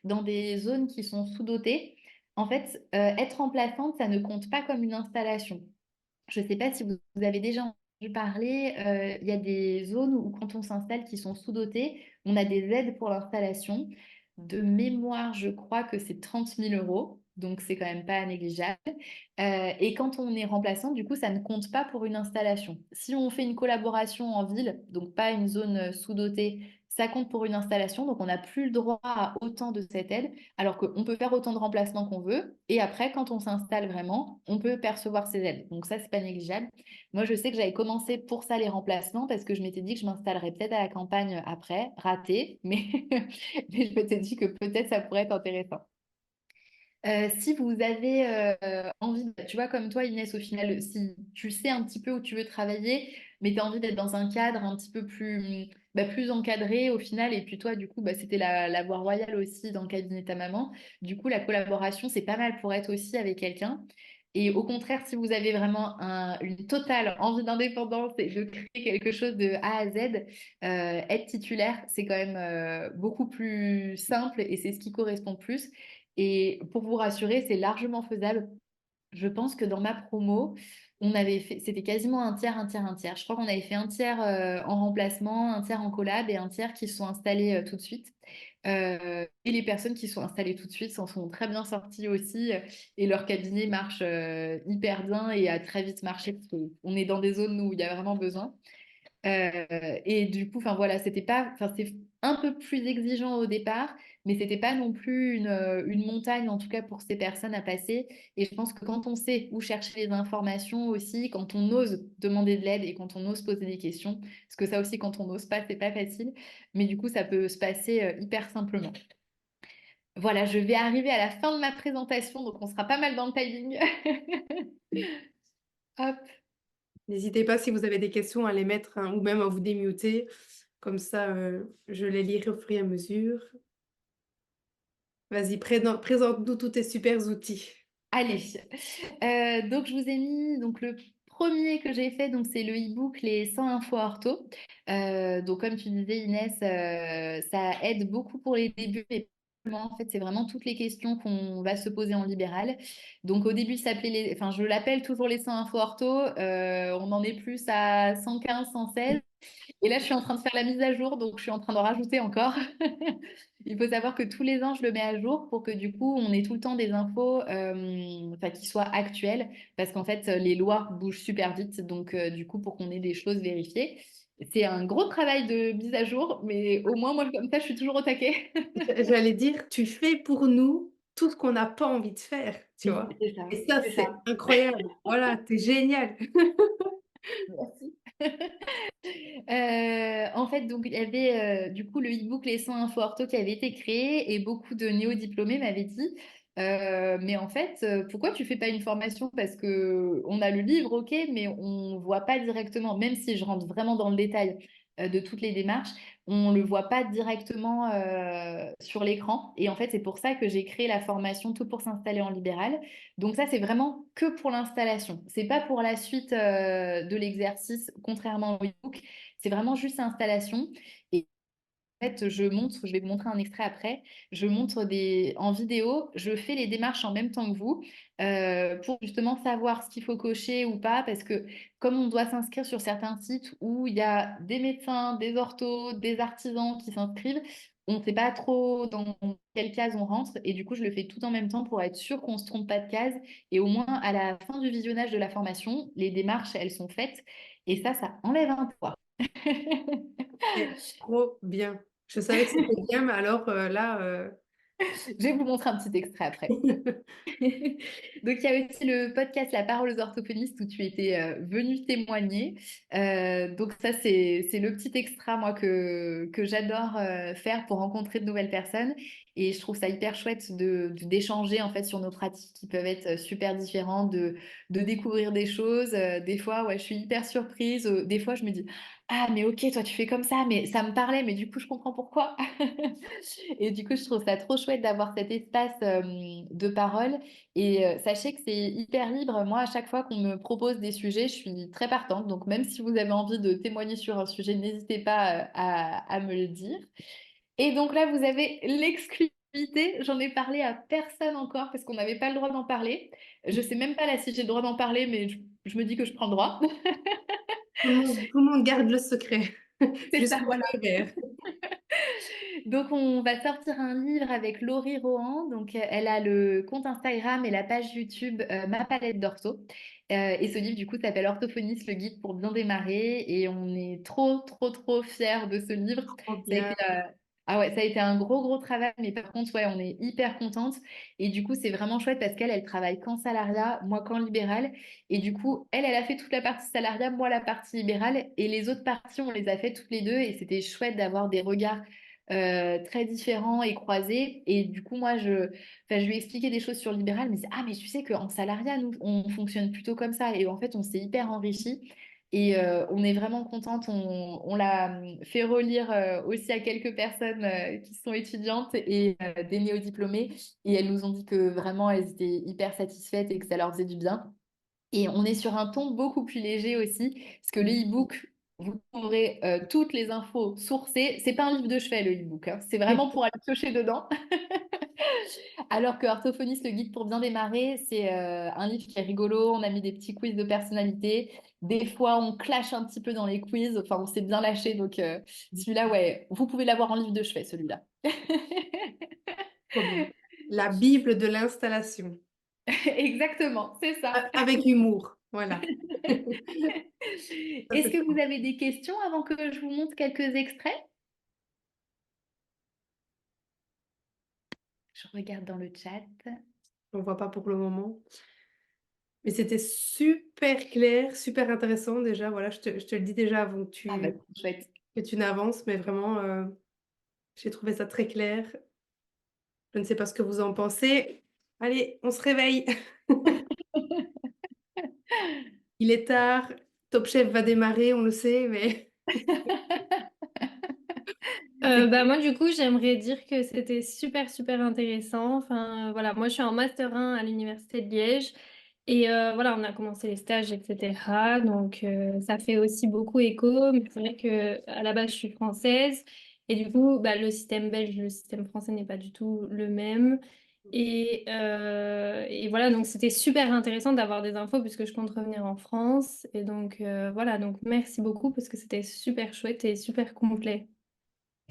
dans des zones qui sont sous-dotées. En fait, être remplaçante, ça ne compte pas comme une installation. Je ne sais pas si vous avez déjà entendu parler, il y a des zones où quand on s'installe qui sont sous-dotées, on a des aides pour l'installation. De mémoire, je crois que c'est 30 000 euros, donc c'est quand même pas négligeable. Et quand on est remplaçant, du coup, ça ne compte pas pour une installation. Si on fait une collaboration en ville, donc pas une zone sous-dotée, ça compte pour une installation, donc on n'a plus le droit à autant de cette aide, alors qu'on peut faire autant de remplacements qu'on veut. Et après, quand on s'installe vraiment, on peut percevoir ces aides. Donc ça, c'est pas négligeable. Moi, je sais que j'avais commencé pour ça les remplacements parce que je m'étais dit que je m'installerais peut-être à la campagne après, raté, mais, mais je m'étais dit que peut-être ça pourrait être intéressant. Si vous avez envie, tu vois, comme toi, Inès, au final, si tu sais un petit peu où tu veux travailler, mais tu as envie d'être dans un cadre un petit peu plus, bah, plus encadré au final, et puis toi, du coup, bah, c'était la voie royale aussi dans le cabinet de ta maman. Du coup, la collaboration, c'est pas mal pour être aussi avec quelqu'un. Et au contraire, si vous avez vraiment une totale envie d'indépendance et de créer quelque chose de A à Z, être titulaire, c'est quand même beaucoup plus simple et c'est ce qui correspond le plus. Et pour vous rassurer, c'est largement faisable. Je pense que dans ma promo, on avait fait, c'était quasiment un tiers, un tiers, un tiers. Je crois qu'on avait fait un tiers en remplacement, un tiers en collab et un tiers qui se sont installés tout de suite. Et les personnes qui sont installées tout de suite s'en sont très bien sorties aussi et leur cabinet marche hyper bien et a très vite marché parce qu'on est dans des zones où il y a vraiment besoin. Et du coup, enfin voilà, c'était pas, enfin c'est un peu plus exigeant au départ, mais c'était pas non plus une montagne en tout cas pour ces personnes à passer. Et je pense que quand on sait où chercher les informations aussi, quand on ose demander de l'aide et quand on ose poser des questions, parce que ça aussi quand on n'ose pas, c'est pas facile, mais du coup ça peut se passer hyper simplement. Voilà, je vais arriver à la fin de ma présentation, donc on sera pas mal dans le timing. Hop. N'hésitez pas si vous avez des questions à les mettre, hein, ou même à vous démuter. Comme ça, je les lirai au fur et à mesure. Vas-y, présente-nous tous tes super outils. Allez, donc je vous ai mis donc le premier que j'ai fait, donc c'est le e-book Les 100 infos ortho. Donc comme tu disais Inès, ça aide beaucoup pour les débuts, mais pas seulement. En fait, c'est vraiment toutes les questions qu'on va se poser en libéral. Donc au début, enfin, je l'appelle toujours les 100 infos ortho. On en est plus à 115, 116. Et là, je suis en train de faire la mise à jour, donc je suis en train d'en rajouter encore. Il faut savoir que tous les ans, je le mets à jour pour que du coup, on ait tout le temps des infos enfin, qui soient actuelles, parce qu'en fait, les lois bougent super vite, donc du coup, pour qu'on ait des choses vérifiées. C'est un gros travail de mise à jour, mais au moins, moi, comme ça, je suis toujours au taquet. J'allais dire, tu fais pour nous tout ce qu'on n'a pas envie de faire, tu Oui, vois? c'est ça, Et ça, c'est ça. c'est incroyable. Voilà, tu génial. Merci. En fait, donc, il y avait du coup le e-book Les 100 infos ortho qui avait été créé et beaucoup de néo-diplômés m'avaient dit mais en fait, pourquoi tu fais pas une formation? Parce que on a le livre, ok, mais on voit pas directement, même si je rentre vraiment dans le détail de toutes les démarches, on le voit pas directement sur l'écran. Et en fait, c'est pour ça que j'ai créé la formation Tout pour s'installer en libéral. Donc ça, c'est vraiment que pour l'installation. C'est pas pour la suite de l'exercice, contrairement au e-book. C'est vraiment juste l'installation. Et en fait, je vais vous montrer un extrait après. Je montre en vidéo, je fais les démarches en même temps que vous pour justement savoir ce qu'il faut cocher ou pas. Parce que comme on doit s'inscrire sur certains sites où il y a des médecins, des orthos, des artisans qui s'inscrivent, on ne sait pas trop dans quelle case on rentre. Et du coup, je le fais tout en même temps pour être sûr qu'on ne se trompe pas de case. Et au moins, à la fin du visionnage de la formation, les démarches, elles sont faites. Et ça enlève un poids. C'est trop bien. Je savais que c'était bien, mais alors, là, Je vais vous montrer un petit extrait après. Donc, il y a aussi le podcast La parole aux orthophonistes où tu étais venu témoigner. Donc, ça, c'est le petit extra, moi, que j'adore faire pour rencontrer de nouvelles personnes. Et je trouve ça hyper chouette d'échanger, en fait, sur nos pratiques qui peuvent être super différentes, de découvrir des choses. Des fois, ouais, je suis hyper surprise. Des fois, je me dis, ah, mais ok, toi, tu fais comme ça, mais ça me parlait, mais du coup, je comprends pourquoi. Et du coup, je trouve ça trop chouette d'avoir cet espace de parole. Et sachez que c'est hyper libre. Moi, à chaque fois qu'on me propose des sujets, je suis très partante. Donc, même si vous avez envie de témoigner sur un sujet, n'hésitez pas à me le dire. Et donc là, vous avez l'exclusivité. J'en ai parlé à personne encore parce qu'on n'avait pas le droit d'en parler. Je sais même pas là si j'ai le droit d'en parler, mais je me dis que je prends le droit. tout le monde garde le secret C'est ça, jusqu'au voilà. feu vert. Donc, on va sortir un livre avec Laurie Rohan. Donc, elle a le compte Instagram et la page YouTube Ma palette d'ortho. Et ce livre, du coup, s'appelle Orthophoniste, le guide pour bien démarrer. Et on est trop, trop, trop fiers de ce livre. Trop Ça a bien. été, ah ouais, ça a été un gros, gros travail. Mais par contre, ouais, on est hyper contente. Et du coup, c'est vraiment chouette parce qu'elle travaille qu'en salariat, moi qu'en libéral. Et du coup, elle a fait toute la partie salariat, moi la partie libérale. Et les autres parties, on les a fait toutes les deux. Et c'était chouette d'avoir des regards très différents et croisés. Et du coup, enfin, je lui ai expliqué des choses sur le libéral, mais c'est, ah, mais tu sais qu'en salariat, nous, on fonctionne plutôt comme ça. Et en fait, on s'est hyper enrichi. Et on est vraiment contente. On l'a fait relire aussi à quelques personnes qui sont étudiantes et des néodiplômés. Et elles nous ont dit que vraiment, elles étaient hyper satisfaites et que ça leur faisait du bien. Et on est sur un ton beaucoup plus léger aussi, parce que le e-book, vous trouverez toutes les infos sourcées. C'est pas un livre de chevet, le e-book, hein. C'est vraiment pour aller piocher dedans. Alors que Orthophoniste, le guide pour bien démarrer, c'est un livre qui est rigolo. On a mis des petits quiz de personnalité. Des fois, on clash un petit peu dans les quiz. Enfin, on s'est bien lâché. Donc, celui-là, ouais, vous pouvez l'avoir en livre de chevet, celui-là. Trop bien. La Bible de l'installation. Exactement, c'est ça. Avec humour, voilà. Ça, Est-ce c'est que vous trop. avez des questions avant que je vous montre quelques extraits? Je regarde dans le chat. On voit pas pour le moment. Mais c'était super clair, super intéressant déjà. Voilà, je te le dis déjà avant Ah bah, trop chouette. que tu n'avances, mais vraiment, j'ai trouvé ça très clair. Je ne sais pas ce que vous en pensez. Allez, on se réveille. Il est tard. Top Chef va démarrer, on le sait, mais C'est Bah moi, du coup, j'aimerais dire que c'était super, super intéressant. Enfin, voilà, moi, je suis en Master 1 à l'Université de Liège. Et voilà, on a commencé les stages, etc. Donc, ça fait aussi beaucoup écho. Mais c'est vrai que à la base, je suis française. Et du coup, bah, le système belge, le système français n'est pas du tout le même. Et voilà, donc c'était super intéressant d'avoir des infos puisque je compte revenir en France. Et donc, voilà, donc merci beaucoup parce que c'était super chouette et super complet.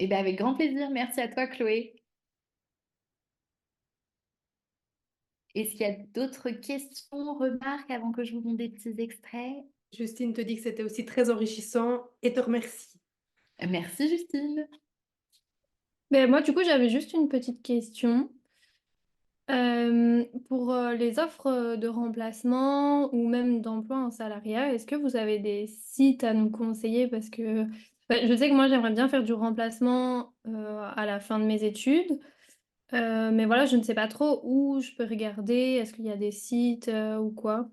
Eh ben, avec grand plaisir. Merci à toi, Chloé. Est-ce qu'il y a d'autres questions, remarques avant que je vous montre des petits extraits? Justine te dit que c'était aussi très enrichissant et te remercie. Merci, Justine. Ben, moi, du coup, j'avais juste une petite question. Pour les offres de remplacement ou même d'emploi en salariat, est-ce que vous avez des sites à nous conseiller? Parce que je sais que moi, j'aimerais bien faire du remplacement à la fin de mes études. Mais voilà, je ne sais pas trop où je peux regarder. Est-ce qu'il y a des sites ou quoi?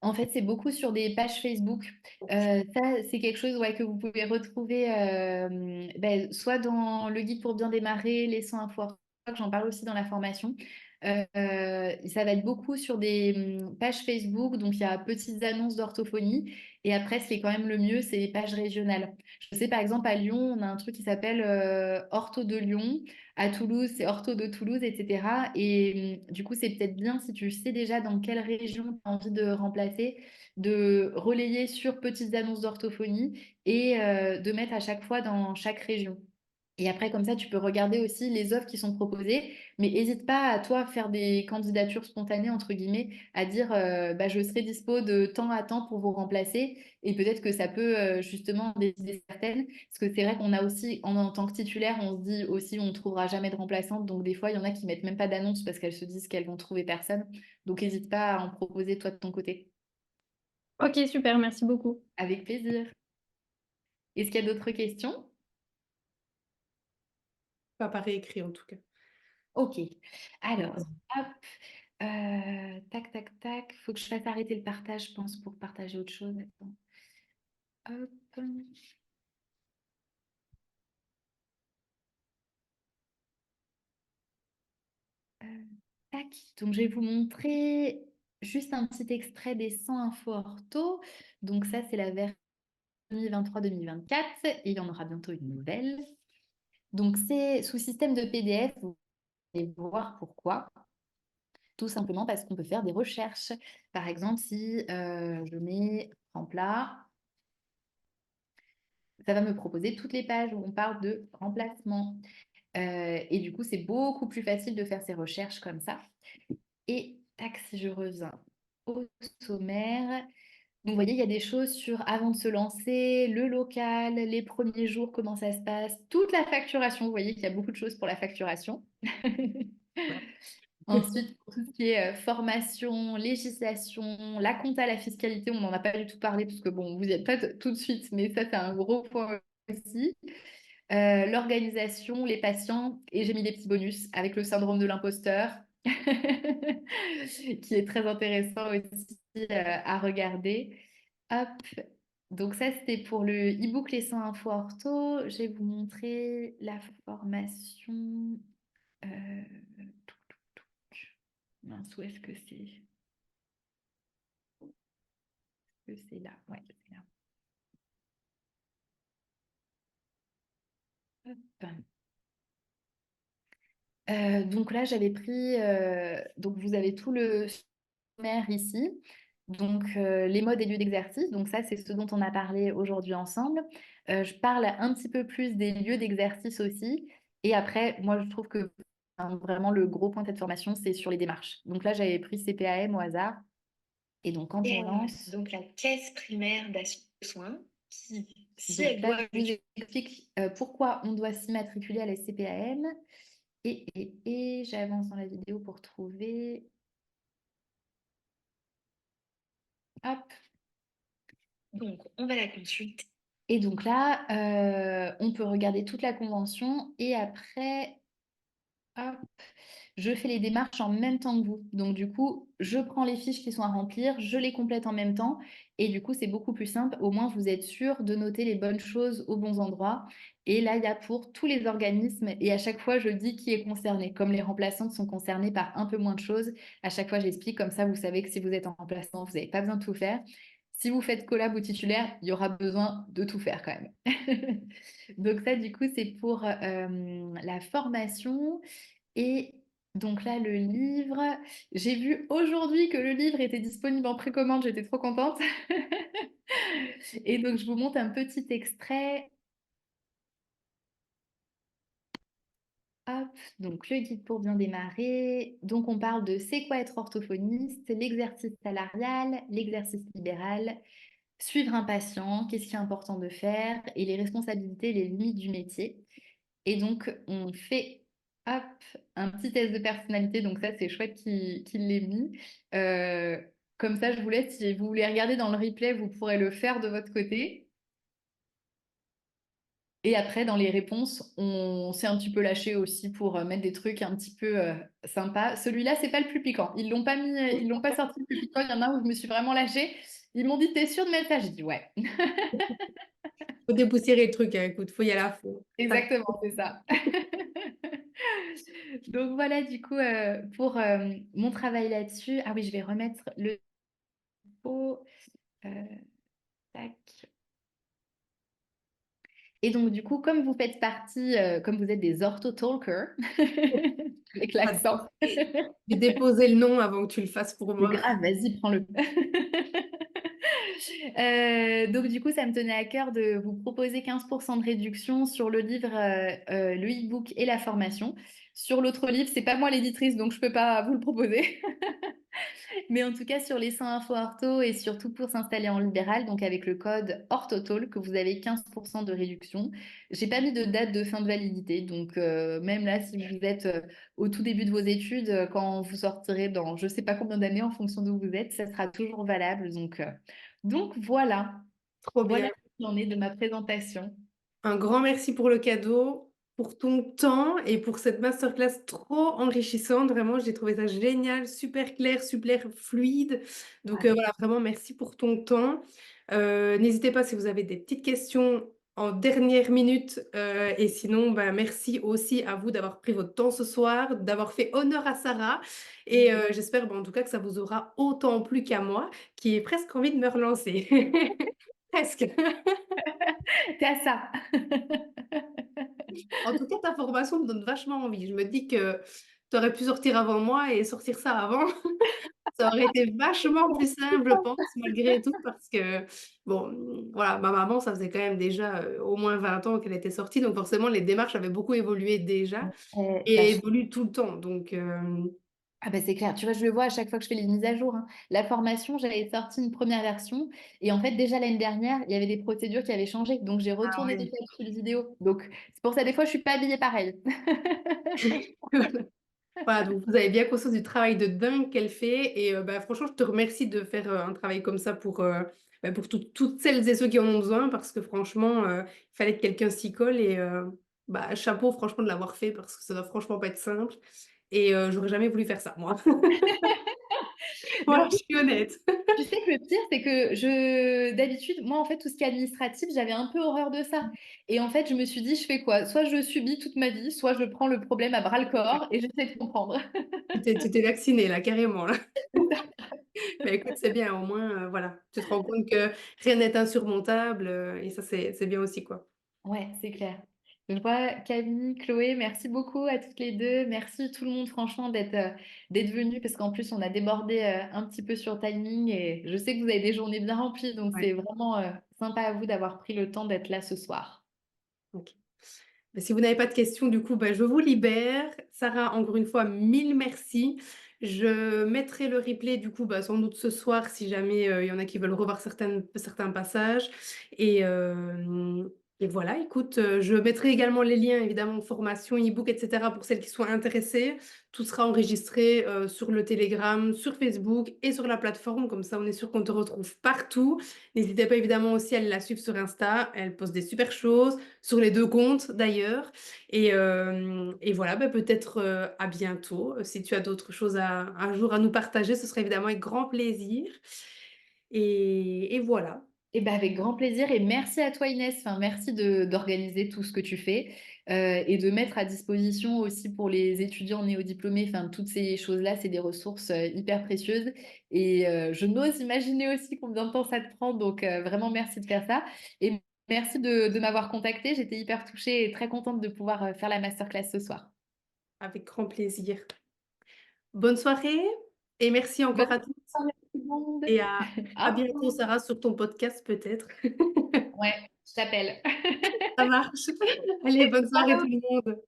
En fait, c'est beaucoup sur des pages Facebook. Ça, c'est quelque chose ouais, que vous pouvez retrouver soit dans le guide pour bien démarrer, les 100 infos, que j'en parle aussi dans la formation. Ça va être beaucoup sur des pages Facebook, donc il y a petites annonces d'orthophonie. Et après, ce qui est quand même le mieux, c'est les pages régionales. Je sais par exemple à Lyon, on a un truc qui s'appelle Ortho de Lyon. À Toulouse, c'est Ortho de Toulouse, etc. Et du coup, c'est peut-être bien si tu sais déjà dans quelle région tu as envie de remplacer, de relayer sur petites annonces d'orthophonie et de mettre à chaque fois dans chaque région. Et après, comme ça, tu peux regarder aussi les offres qui sont proposées, mais n'hésite pas à toi faire des candidatures spontanées, entre guillemets, à dire bah, je serai dispo de temps à temps pour vous remplacer. Et peut-être que ça peut justement en décider certaines. Parce que c'est vrai qu'on a aussi, en tant que titulaire, on se dit aussi on ne trouvera jamais de remplaçante. Donc des fois, il y en a qui mettent même pas d'annonce parce qu'elles se disent qu'elles vont trouver personne. Donc n'hésite pas à en proposer toi de ton côté. Ok, super, merci beaucoup. Avec plaisir. Est-ce qu'il y a d'autres questions? Pas par écrit en tout cas. Ok. Alors, hop. Tac, tac, tac. Faut que je fasse arrêter le partage, je pense, pour partager autre chose. Attends. Hop. Euh, tac. Donc, je vais vous montrer juste un petit extrait des 100 infos ortho. Donc, ça, c'est la version 2023-2024 et il y en aura bientôt une nouvelle. Donc, c'est sous système de PDF. Vous allez voir pourquoi. Tout simplement parce qu'on peut faire des recherches. Par exemple, si je mets en plat. Ça va me proposer toutes les pages où on parle de remplacement. Et du coup, c'est beaucoup plus facile de faire ces recherches comme ça. Et tac, si je reviens au sommaire. Donc, vous voyez, il y a des choses sur avant de se lancer, le local, les premiers jours, comment ça se passe, toute la facturation. Vous voyez qu'il y a beaucoup de choses pour la facturation. Ensuite, pour tout ce qui est formation, législation, la compta, la fiscalité, on n'en a pas du tout parlé parce que bon, vous n'y êtes pas tout de suite, mais ça, c'est un gros point aussi. L'organisation, les patients, et j'ai mis des petits bonus avec le syndrome de l'imposteur, qui est très intéressant aussi à regarder. Hop. Donc ça, c'était pour le e-book Les 100 infos ortho. Je vais vous montrer la formation. Euh, Mince, où est-ce que c'est? Est-ce que c'est là? Ouais, c'est là. Hop. Donc là, j'avais pris. Donc vous avez tout le sommaire ici. Donc les modes et lieux d'exercice. Donc ça, c'est ce dont on a parlé aujourd'hui ensemble. Je parle un petit peu plus des lieux d'exercice aussi. Et après, moi, je trouve que vraiment le gros point de cette formation, c'est sur les démarches. Donc là, j'avais pris CPAM au hasard. Et donc quand on lance. Donc la caisse primaire d'assurance soins, qui, si Donc elle là, doit je vous explique pourquoi on doit s'immatriculer à la CPAM. Et j'avance dans la vidéo pour trouver. Hop. donc on va la consulter. Et donc là, on peut regarder toute la convention et après, Hop, je fais les démarches en même temps que vous. Donc, du coup, je prends les fiches qui sont à remplir, je les complète en même temps. Et du coup, c'est beaucoup plus simple. Au moins, vous êtes sûr de noter les bonnes choses aux bons endroits. Et là, il y a pour tous les organismes. Et à chaque fois, je dis qui est concerné. Comme les remplaçantes sont concernées par un peu moins de choses, à chaque fois, j'explique. Comme ça, vous savez que si vous êtes en remplaçant, vous n'avez pas besoin de tout faire. Si vous faites collab ou titulaire, il y aura besoin de tout faire quand même. Donc ça, du coup, c'est pour la formation. Et donc là, le livre, j'ai vu aujourd'hui que le livre était disponible en précommande, j'étais trop contente. Et donc, je vous montre un petit extrait. Hop, donc le guide pour bien démarrer. Donc, on parle de c'est quoi être orthophoniste, l'exercice salarial, l'exercice libéral, suivre un patient, qu'est-ce qui est important de faire, et les responsabilités et les limites du métier. Et donc, on fait hop, un petit test de personnalité. Donc ça, c'est chouette qu'il l'ait mis. Euh, Comme ça, je vous laisse. Si vous voulez regarder dans le replay, vous pourrez le faire de votre côté. Et après, dans les réponses, on s'est un petit peu lâché aussi pour mettre des trucs un petit peu sympas. Celui-là, c'est pas le plus piquant. Ils l'ont pas sorti le plus piquant. Il y en a où je me suis vraiment lâchée. Ils m'ont dit, t'es sûre de mettre ça? J'ai dit, ouais. Faut dépoussiérer le truc, hein, écoute, faut y aller à fond. Exactement, c'est ça. Donc voilà, du coup, pour mon travail là-dessus. Ah oui, je vais remettre le pot. euh, tac. Et donc, du coup, comme vous faites partie, comme vous êtes des ortho-talkers, avec l'accent, J'adore. J'ai déposé le nom avant que tu le fasses pour c'est moi. grave, vas-y, prends-le. Donc, du coup, ça me tenait à cœur de vous proposer 15% de réduction sur le livre, le e-book et la formation. Sur l'autre livre, c'est pas moi l'éditrice, donc je peux pas vous le proposer. Mais en tout cas, sur les 100 infos ortho et surtout pour s'installer en libéral, donc avec le code ORTHOTAL, que vous avez 15% de réduction. J'ai pas mis de date de fin de validité, donc même là, si vous êtes au tout début de vos études, quand vous sortirez dans je sais pas combien d'années en fonction d'où vous êtes, ça sera toujours valable. Donc voilà, Trop voilà bien. ce qu'il en est de ma présentation. Un grand merci pour le cadeau, pour ton temps et pour cette masterclass trop enrichissante. Vraiment, j'ai trouvé ça génial, super clair, super fluide. Donc voilà, vraiment merci pour ton temps. N'hésitez pas si vous avez des petites questions en dernière minute. Et sinon, bah, merci aussi à vous d'avoir pris votre temps ce soir, d'avoir fait honneur à Sarah. Et j'espère bah, en tout cas que ça vous aura autant plu qu'à moi, qui ai presque envie de me relancer. Presque. C'est à ça. En tout cas, ta formation me donne vachement envie. Je me dis que tu aurais pu sortir avant moi et sortir ça avant. Ça aurait été vachement plus simple, je pense, malgré tout, parce que, bon, voilà, ma maman, ça faisait quand même déjà au moins 20 ans qu'elle était sortie, donc forcément, les démarches avaient beaucoup évolué déjà Bah, et évoluent tout le temps. Donc, ah bah c'est clair, tu vois, je le vois à chaque fois que je fais les mises à jour, hein. La formation, j'avais sorti une première version et en fait déjà l'année dernière, il y avait des procédures qui avaient changé, donc j'ai ah retourné des ouais. calculs vidéo. Donc c'est pour ça des fois je suis pas habillée pareil. Voilà, donc vous avez bien conscience du travail de dingue qu'elle fait. Et bah, franchement, je te remercie de faire un travail comme ça bah, pour toutes celles et ceux qui en ont besoin, parce que franchement, il fallait que quelqu'un s'y colle. Et bah, chapeau, franchement, de l'avoir fait, parce que ça doit franchement pas être simple. Et j'aurais jamais voulu faire ça, moi. Mais Voilà, en je plus, suis honnête. tu sais que le pire, c'est que d'habitude, moi en fait, tout ce qui est administratif, j'avais un peu horreur de ça. Et en fait, je me suis dit, je fais quoi? Soit je subis toute ma vie, soit je prends le problème à bras le corps et j'essaie de comprendre. Tu t'es vacciné, là, carrément, là. Bah, écoute, c'est bien, au moins, voilà. Tu te rends compte que rien n'est insurmontable, et ça, c'est bien aussi, quoi. Ouais, c'est clair. Je vois Camille, Chloé, merci beaucoup à toutes les deux. Merci tout le monde, franchement, d'être venus parce qu'en plus, on a débordé un petit peu sur le timing et je sais que vous avez des journées bien remplies, donc Ouais, c'est vraiment sympa à vous d'avoir pris le temps d'être là ce soir. ok. Mais si vous n'avez pas de questions, du coup, ben, je vous libère. Sarah, encore une fois, mille merci. Je mettrai le replay, du coup, ben, sans doute ce soir, si jamais il y en a qui veulent revoir certains passages. Et Et voilà, écoute, je mettrai également les liens évidemment, formation, e-book et cetera pour celles qui sont intéressées. Tout sera enregistré, sur le Telegram, sur Facebook et sur la plateforme, comme ça on est sûr qu'on te retrouve partout. N'hésitez pas évidemment aussi à aller la suivre sur Insta, elle poste des super choses, sur les 2 comptes d'ailleurs et voilà, bah, peut-être, à bientôt. Si tu as d'autres choses à un jour à nous partager, ce serait évidemment avec grand plaisir et voilà. Eh ben, avec grand plaisir et merci à toi Inès. Enfin, merci d'organiser tout ce que tu fais et de mettre à disposition aussi pour les étudiants néodiplômés. Enfin, toutes ces choses-là, c'est des ressources hyper précieuses et je n'ose imaginer aussi combien de temps ça te prend. Donc, vraiment, merci de faire ça et merci de m'avoir contactée. J'étais hyper touchée et très contente de pouvoir faire la masterclass ce soir. Avec grand plaisir. Bonne soirée et merci Bonne encore à tous soirée à tout le monde. et à Au bientôt revoir. Sarah sur ton podcast peut-être. Ouais, je t'appelle. Ça marche. Allez, bonne soirée tout le monde.